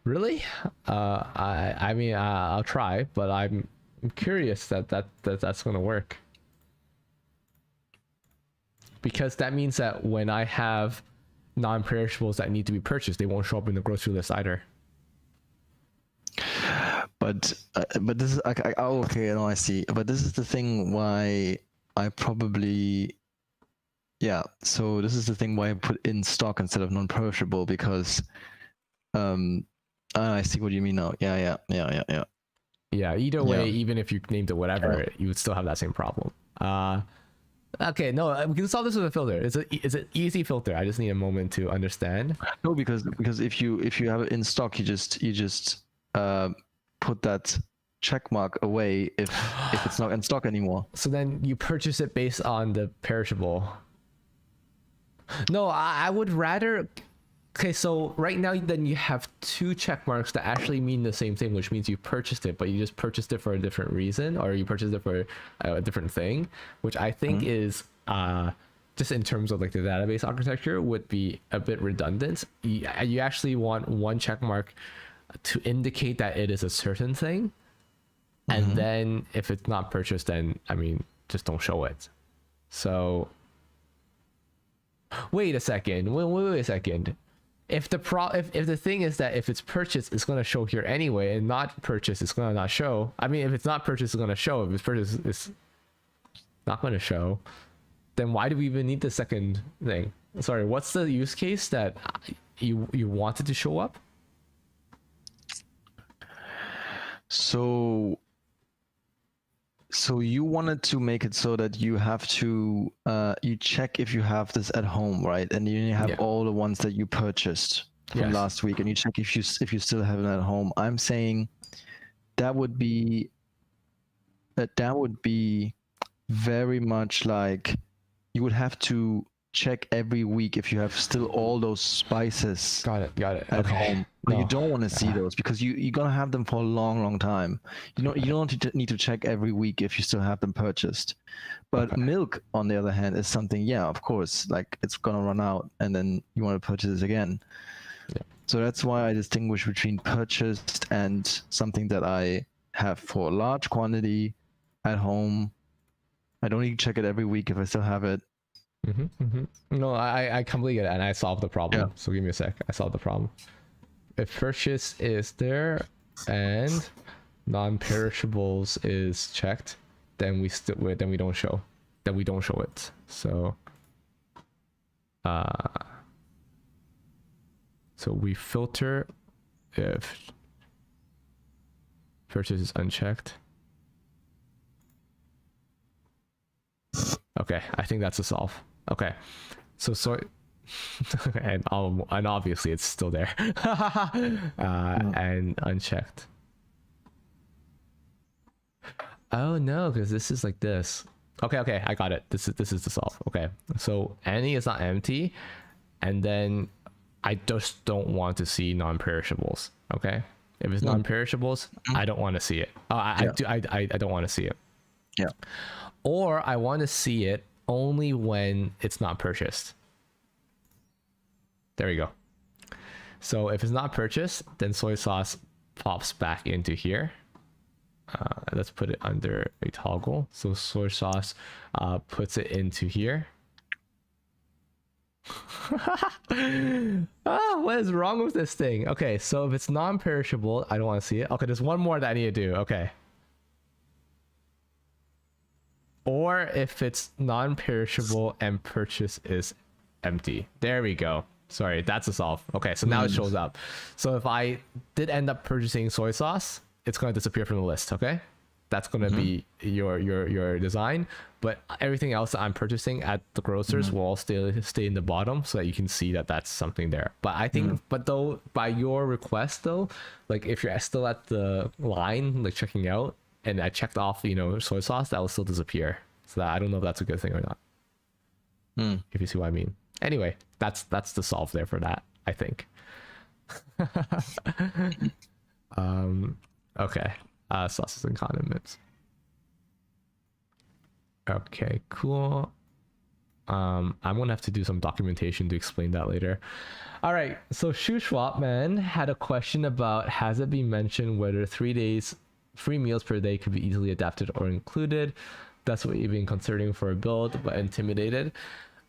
Really? I mean, I'll try, but I'm curious that's gonna work, because that means that when I have non-perishables that need to be purchased, they won't show up in the grocery list either. But this is okay. No, I see. But this is the thing why I probably. Yeah, so this is the thing why I put in stock instead of non-perishable, because I see what you mean now. Yeah. Yeah, either way, Yeah. even if you named it whatever, you would still have that same problem. Okay, no, we can solve this with a filter. It's an easy filter. I just need a moment to understand. No, because if you have it in stock, you just put that check mark away if it's not in stock anymore. So then you purchase it based on the perishable. No, I would rather. Okay, so right now then you have two check marks that actually mean the same thing, which means you purchased it, but you just purchased it for a different reason, or you purchased it for a different thing, which I think is just in terms of like the database architecture would be a bit redundant. You actually want one check mark to indicate that it is a certain thing, and then if it's not purchased, then I mean just don't show it. So wait a second. Wait a second. If the thing is that if it's purchased, it's gonna show here anyway, and not purchased, it's gonna not show. I mean, if it's not purchased, it's gonna show. If it's purchased, it's not gonna show. Then why do we even need the second thing? Sorry, what's the use case that you wanted to show up? So you wanted to make it so that you have to you check if you have this at home, right? And you have all the ones that you purchased. from Yes. last week, and you check if you still have it at home. I'm saying that would be very much like you would have to check every week if you have still all those spices Got it. at Okay. home. But you No. don't want to see those because you're gonna have them for a long time. You don't need to check every week if you still have them purchased. But Okay. milk, on the other hand, is something, yeah, of course, like it's gonna run out and then you want to purchase it again. Yeah. So that's why I distinguish between purchased and something that I have for a large quantity at home. I don't need to check it every week if I still have it. No, I completely get it, and I solved the problem. Yeah. So give me a sec. I solved the problem. If purchase is there and non-perishables is checked, then we don't show it. So so we filter if purchase is unchecked. Okay, I think that's a solve. Okay, so and obviously it's still there, and unchecked. Oh no, because this is like this. Okay, I got it. This is the solve. Okay, so any is not empty, and then I just don't want to see non-perishables. Okay, if it's non-perishables, I don't want to see it. I don't want to see it. Yeah. Or I want to see it only when it's not purchased. There we go. So if it's not purchased, then soy sauce pops back into here. Let's put it under a toggle. So soy sauce puts it into here. What is wrong with this thing? Okay, so if it's non-perishable, I don't want to see it. Okay, there's one more that I need to do. Okay. Or if it's non-perishable and purchase is empty. There we go. Sorry, that's a solve. Okay, so now it shows up. So if I did end up purchasing soy sauce, it's going to disappear from the list. Okay, that's going to be your design. But everything else that I'm purchasing at the grocers will all stay in the bottom, so that you can see that that's something there. But I think, but though by your request though, like if you're still at the line, like checking out, and I checked off, soy sauce, that will still disappear. So that I don't know if that's a good thing or not. If you see what I mean. Anyway, that's the solve there for that, I think. Okay. Sauces and condiments. Okay, cool. I'm gonna have to do some documentation to explain that later. All right, so Shoe Swap Man had a question about, has it been mentioned whether 3 days free meals per day could be easily adapted or included? That's what you've been considering for a build, but intimidated.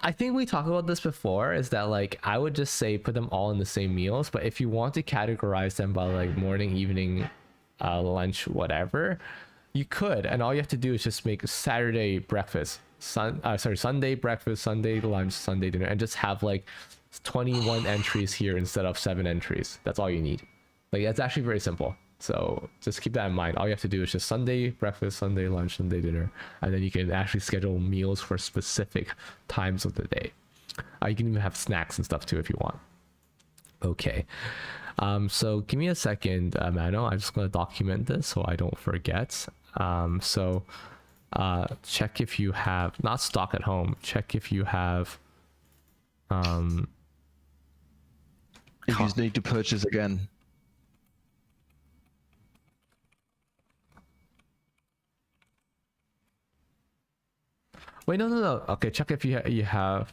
I think we talked about this before, is that like I would just say put them all in the same meals, but if you want to categorize them by like morning, evening, lunch, whatever, you could, and all you have to do is just make Saturday breakfast, Sunday breakfast, Sunday lunch, Sunday dinner, and just have like 21 entries here instead of 7 entries. That's all you need. Like, it's actually very simple. So just keep that in mind. All you have to do is just Sunday breakfast, Sunday lunch, Sunday dinner, and then you can actually schedule meals for specific times of the day. You can even have snacks and stuff too if you want. Okay. So give me a second, Mano. I'm just going to document this so I don't forget. Check if you have, not stock at home, check if you have if you need to purchase again. Wait, no. Okay, check if you have.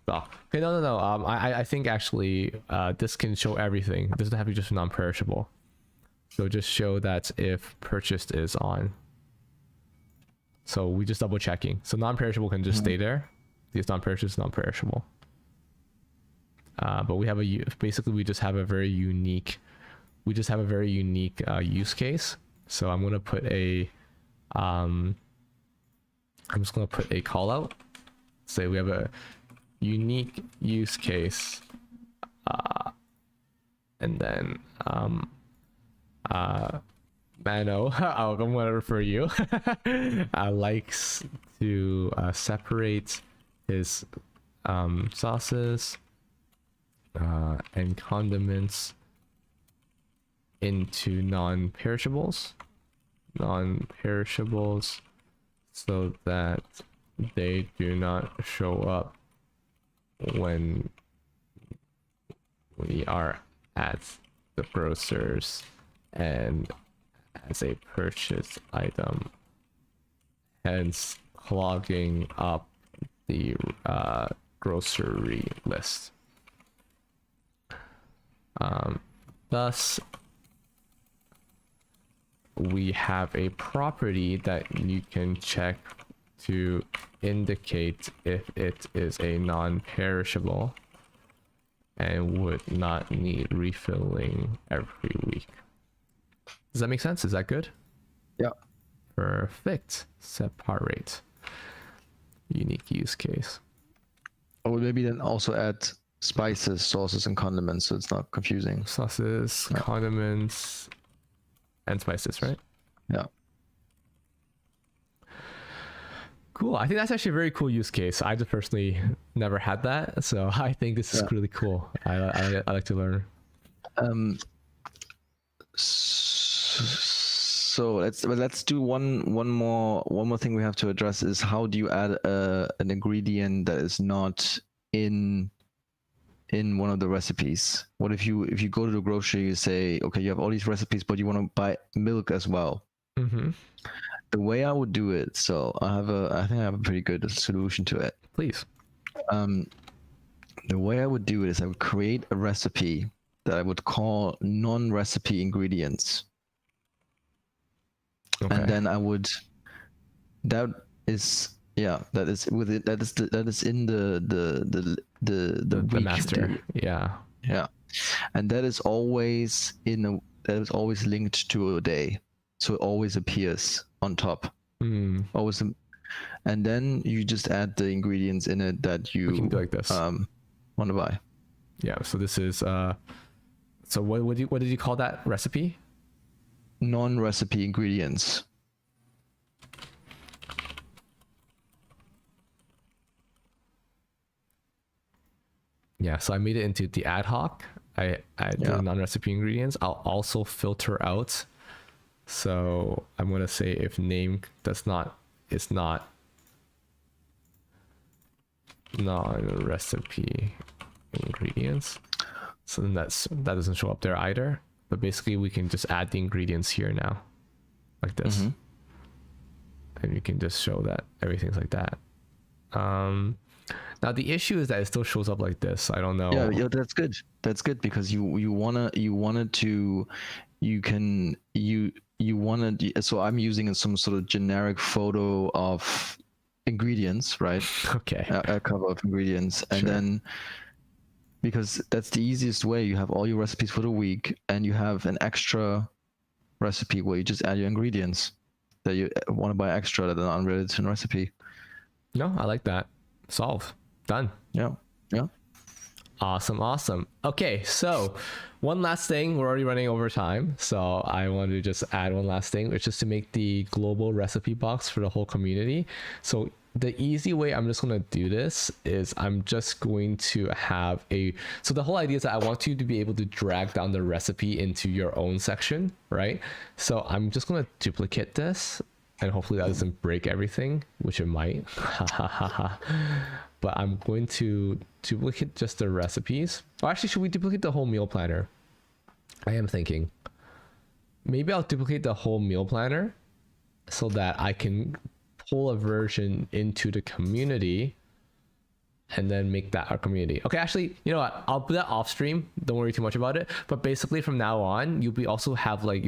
Oh, okay, no. I think actually this can show everything. It doesn't have to be just non-perishable. So just show that if purchased is on. So we just double checking. So non-perishable can just stay there. It's non-purchased, non-perishable. But we have basically we just have a very unique use case. So I'm gonna put a I'm just gonna put a call out. Say we have a unique use case, and then Mano, I'm gonna refer you, likes to separate his sauces and condiments into non-perishables so that they do not show up when we are at the grocers and as a purchase item, hence clogging up the grocery list. Thus, we have a property that you can check to indicate if it is a non-perishable and would not need refilling every week. Does that make sense? Is that good? Yeah. Perfect. Separate. Unique use case. Or maybe then also add spices, sauces, and condiments, so it's not confusing. Sauces, condiments, and spices, right? Yeah. Cool. I think that's actually a very cool use case. I just personally never had that, so I think this is really cool. I like to learn. So let's do one more thing we have to address is how do you add an ingredient that is not in one of the recipes? What if you go to the grocery, you say, okay, you have all these recipes, but you want to buy milk as well? Mm-hmm. The way I would do it, so I think I have a pretty good solution to it. Please. The way I would do it is I would create a recipe that I would call non-recipe ingredients. Okay. And then I would, that is in the week, master. Yeah. And that is always linked to a day, so it always appears on top. Always, and then you just add the ingredients in it that you can do like this. Want to buy. Yeah. So this is so what did you call that recipe? Non-recipe ingredients. Yeah, so I made it into the ad hoc. I do non-recipe ingredients. I'll also filter out. So I'm gonna say if name is not non-recipe ingredients. So then that doesn't show up there either. But basically we can just add the ingredients here now, like this. Mm-hmm. And you can just show that everything's like that. Now the issue is that it still shows up like this. I don't know. Yeah, that's good. That's good because you wanted to. So I'm using some sort of generic photo of ingredients, right? Okay. A cover of ingredients, and Sure. then because that's the easiest way. You have all your recipes for the week, and you have an extra recipe where you just add your ingredients that you want to buy extra that are unrelated to the recipe. No, I like that. Solve. Done. Yeah. Awesome. Okay, so one last thing. We're already running over time, so I want to just add one last thing, which is to make the global recipe box for the whole community. So the easy way I'm just going to do this is I'm just going to have so the whole idea is that I want you to be able to drag down the recipe into your own section, right? So I'm just going to duplicate this, and hopefully that doesn't break everything, which it might. But I'm going to duplicate just the recipes. Or actually, should we duplicate the whole meal planner? I am thinking maybe I'll duplicate the whole meal planner so that I can pull a version into the community and then make that our community. Okay, actually, you know what? I'll put that off stream. Don't worry too much about it. But basically from now on, you'll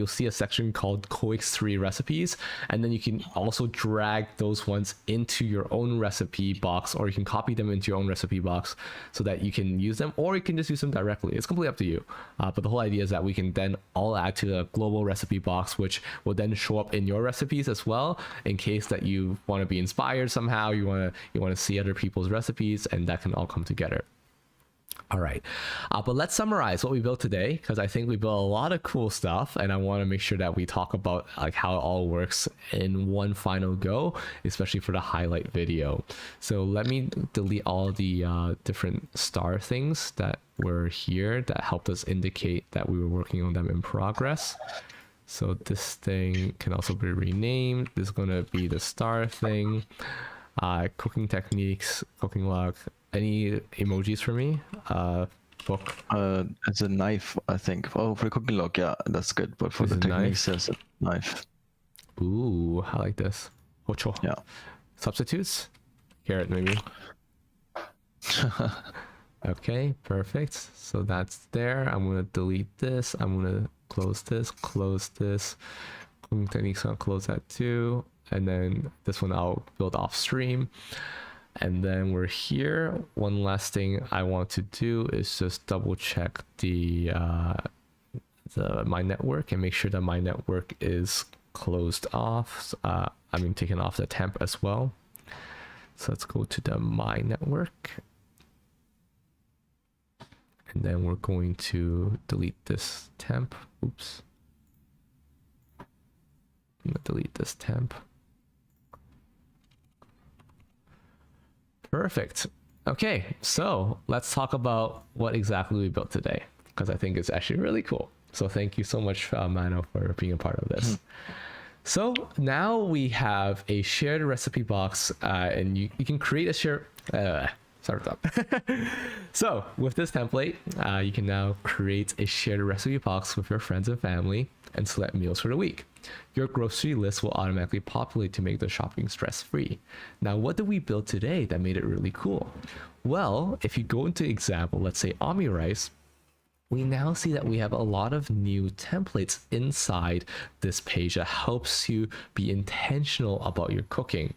see a section called COIX3 recipes. And then you can also drag those ones into your own recipe box, or you can copy them into your own recipe box so that you can use them, or you can just use them directly. It's completely up to you. But the whole idea is that we can then all add to a global recipe box, which will then show up in your recipes as well, in case that you want to be inspired somehow, you want to see other people's recipes, and that can all come together. All right. But let's summarize what we built today, because I think we built a lot of cool stuff, and I want to make sure that we talk about like how it all works in one final go, especially for the highlight video. So let me delete all the different star things that were here that helped us indicate that we were working on them in progress. So this thing can also be renamed. This is going to be the star thing. Cooking techniques, cooking log. Any emojis for me? Book. It's a knife, I think. Oh, for the cooking log, yeah, that's good. But for It's the a techniques, it's a knife. Ooh, I like this. Ocho. Yeah. Substitutes? Carrot, maybe. Okay, perfect. So that's there. I'm gonna delete this. I'm gonna close this. Cooking techniques, I'll close that too. And then this one I'll build off stream. And then we're here. One last thing I want to do is just double check the my network and make sure that my network is closed off. Taking off the temp as well. So let's go to the my network. And then we're going to delete this temp. Oops. I'm gonna delete this temp. Perfect. Okay, so let's talk about what exactly we built today, because I think it's actually really cool. So thank you so much, Mano, for being a part of this. So now we have a shared recipe box, and you can create a shared... sorry about that. So with this template, you can now create a shared recipe box with your friends and family and select meals for the week. Your grocery list will automatically populate to make the shopping stress-free. Now, what did we build today that made it really cool? Well, if you go into example, let's say Omni Rice, we now see that we have a lot of new templates inside this page that helps you be intentional about your cooking.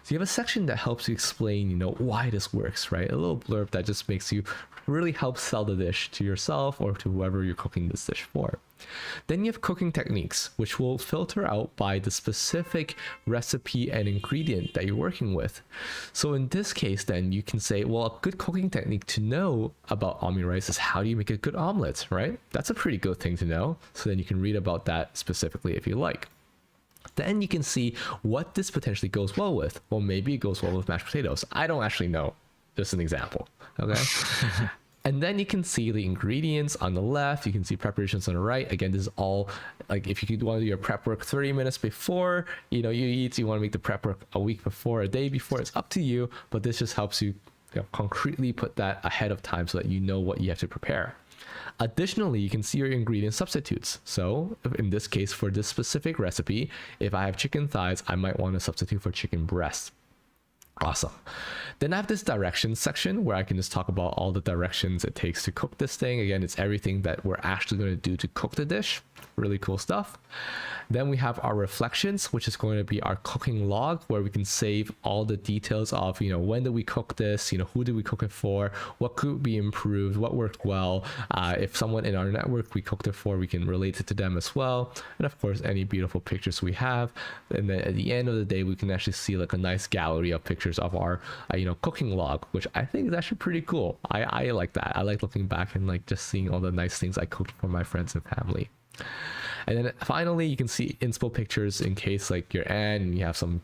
So you have a section that helps you explain, why this works, right? A little blurb that just makes you really help sell the dish to yourself or to whoever you're cooking this dish for. Then you have cooking techniques, which will filter out by the specific recipe and ingredient that you're working with. So in this case, then you can say, well, a good cooking technique to know about Omni Rice is how do you make a good omelet, right? That's a pretty good thing to know. So then you can read about that specifically if you like. Then you can see what this potentially goes well with. Well, maybe it goes well with mashed potatoes. I don't actually know. Just an example. Okay. And then you can see the ingredients on the left. You can see preparations on the right. Again, this is all like if you want to do your prep work 30 minutes before, you eat, you want to make the prep work a week before, a day before, it's up to you. But this just helps you, concretely put that ahead of time so that you know what you have to prepare. Additionally, you can see your ingredient substitutes. So in this case, for this specific recipe, if I have chicken thighs, I might want to substitute for chicken breast. Awesome. Then I have this directions section where I can just talk about all the directions it takes to cook this thing. Again, it's everything that we're actually going to do to cook the dish. Really cool stuff. Then we have our reflections, which is going to be our cooking log, where we can save all the details of, when did we cook this, who did we cook it for, what could be improved, what worked well. If someone in our network we cooked it for, we can relate it to them as well. And of course, any beautiful pictures we have. And then at the end of the day, we can actually see like a nice gallery of pictures of our, cooking log, which I think is actually pretty cool. I like that. I like looking back and like just seeing all the nice things I cooked for my friends and family. And then finally, you can see inspo pictures in case like you're and you have some,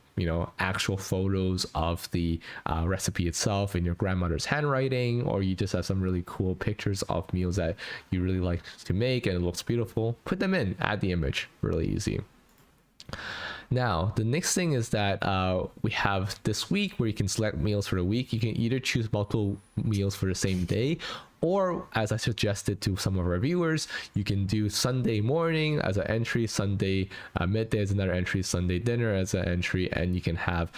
actual photos of the recipe itself in your grandmother's handwriting, or you just have some really cool pictures of meals that you really like to make and it looks beautiful. Put them in, add the image, really easy. Now, the next thing is that we have this week where you can select meals for the week. You can either choose multiple meals for the same day, or as I suggested to some of our viewers, you can do Sunday morning as an entry, Sunday midday as another entry, Sunday dinner as an entry, and you can have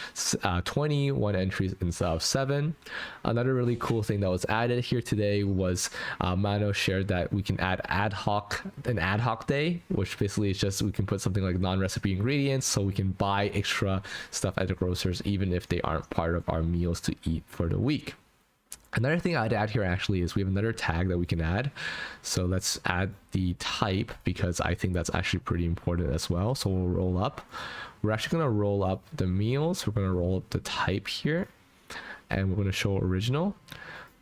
21 entries instead of 7. Another really cool thing that was added here today was Mano shared that we can add an ad hoc day, which basically is just we can put something like non-recipe ingredients, so we can buy extra stuff at the grocers even if they aren't part of our meals to eat for the week. Another thing I'd add here actually is we have another tag that we can add. So let's add the type, because I think that's actually pretty important as well. So we'll roll up. We're actually going to roll up the meals. We're going to roll up the type here, and we're going to show original.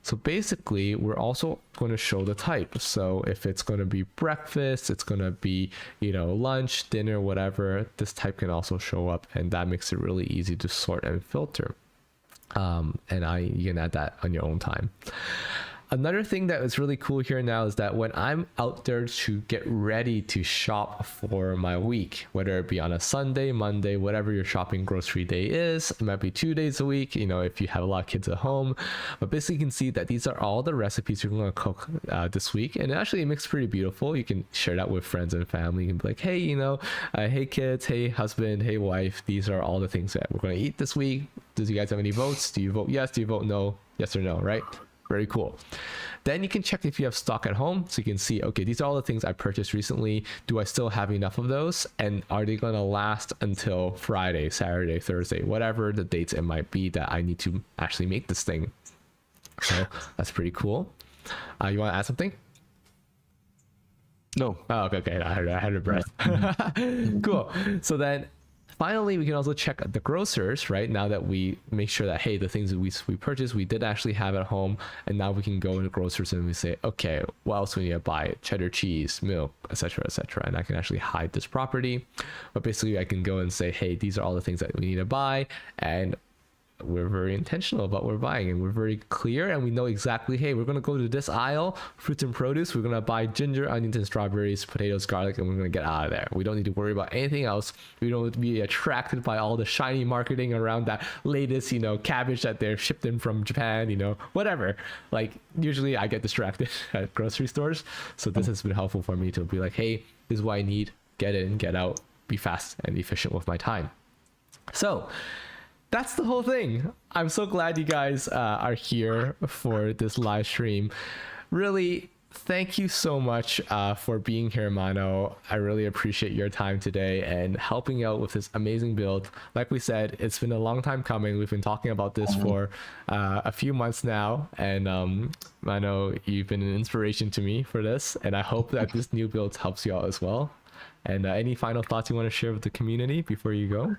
So basically, we're also going to show the type. So if it's going to be breakfast, it's going to be, lunch, dinner, whatever, this type can also show up, and that makes it really easy to sort and filter. You can add that on your own time. Another thing that is really cool here now is that when I'm out there to get ready to shop for my week, whether it be on a Sunday, Monday, whatever your shopping grocery day is, it might be 2 days a week, if you have a lot of kids at home. But basically you can see that these are all the recipes you're going to cook this week. And actually it makes pretty beautiful. You can share that with friends and family. You can be like, hey, hey kids, hey husband, hey wife, these are all the things that we're going to eat this week. Does you guys have any votes? Do you vote yes? Do you vote no? Yes or no, right? Very cool. Then you can check if you have stock at home. So you can see, okay, these are all the things I purchased recently. Do I still have enough of those? And are they going to last until Friday, Saturday, Thursday, whatever the dates it might be that I need to actually make this thing? So that's pretty cool. You want to add something? No. Oh, okay. I had a breath. Cool. So then finally, we can also check the grocers, right? Now that we make sure that, hey, the things that we purchased, we did actually have at home. And now we can go into grocers and we say, okay, what else we need to buy? Cheddar cheese, milk, etc., etc. And I can actually hide this property. But basically, I can go and say, hey, these are all the things that we need to buy. And we're very intentional about what we're buying, and we're very clear, and we know exactly, hey, we're going to go to this aisle, fruits and produce, we're going to buy ginger, onions, and strawberries, potatoes, garlic, and we're going to get out of there. We don't need to worry about anything else. We don't need to be attracted by all the shiny marketing around that latest cabbage that they're shipped in from Japan, whatever. Like, usually I get distracted at grocery stores, so this has been helpful for me to be like, hey, this is what I need, get in, get out, be fast and efficient with my time. So that's the whole thing. I'm so glad you guys are here for this live stream. Really, thank you so much for being here, Mano. I really appreciate your time today and helping out with this amazing build. Like we said, it's been a long time coming. We've been talking about this for a few months now. And Mano, you've been an inspiration to me for this. And I hope that this new build helps you out as well. And any final thoughts you want to share with the community before you go?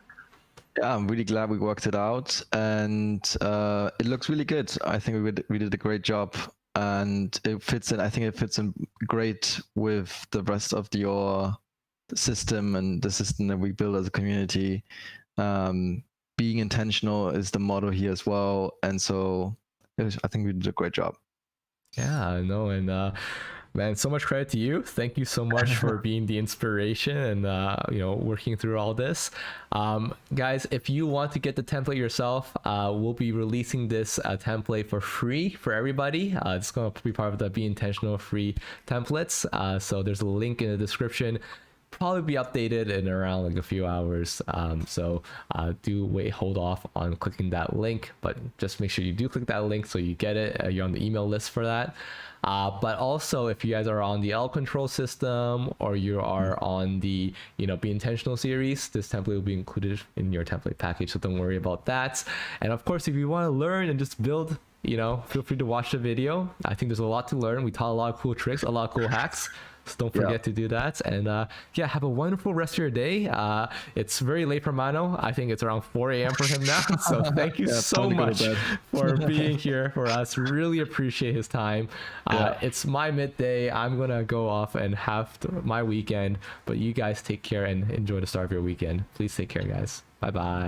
Yeah, I'm really glad we worked it out, and it looks really good. I think we did a great job, and it fits in. I think it fits in great with the rest of your system and the system that we build as a community. Being intentional is the motto here as well, and so I think we did a great job. Yeah, I know, and man, so much credit to you. Thank you so much for being the inspiration and working through all this. Guys, if you want to get the template yourself, we'll be releasing this template for free for everybody. It's going to be part of the Be Intentional free templates. So there's a link in the description. Probably be updated in around like a few hours, so do hold off on clicking that link, but just make sure you do click that link so you get it. You're on the email list for that. But also, if you guys are on the L control system or you are on the Be Intentional series, this template will be included in your template package, so don't worry about that. And of course, if you want to learn and just build, feel free to watch the video. I think there's a lot to learn. We taught a lot of cool tricks, a lot of cool hacks. So don't forget to do that. And have a wonderful rest of your day. It's very late for Mano. I think it's around 4 a.m. for him now. So thank you so much for being here for us. Really appreciate his time. It's my midday. I'm going to go off and have my weekend. But you guys take care and enjoy the start of your weekend. Please take care, guys. Bye-bye.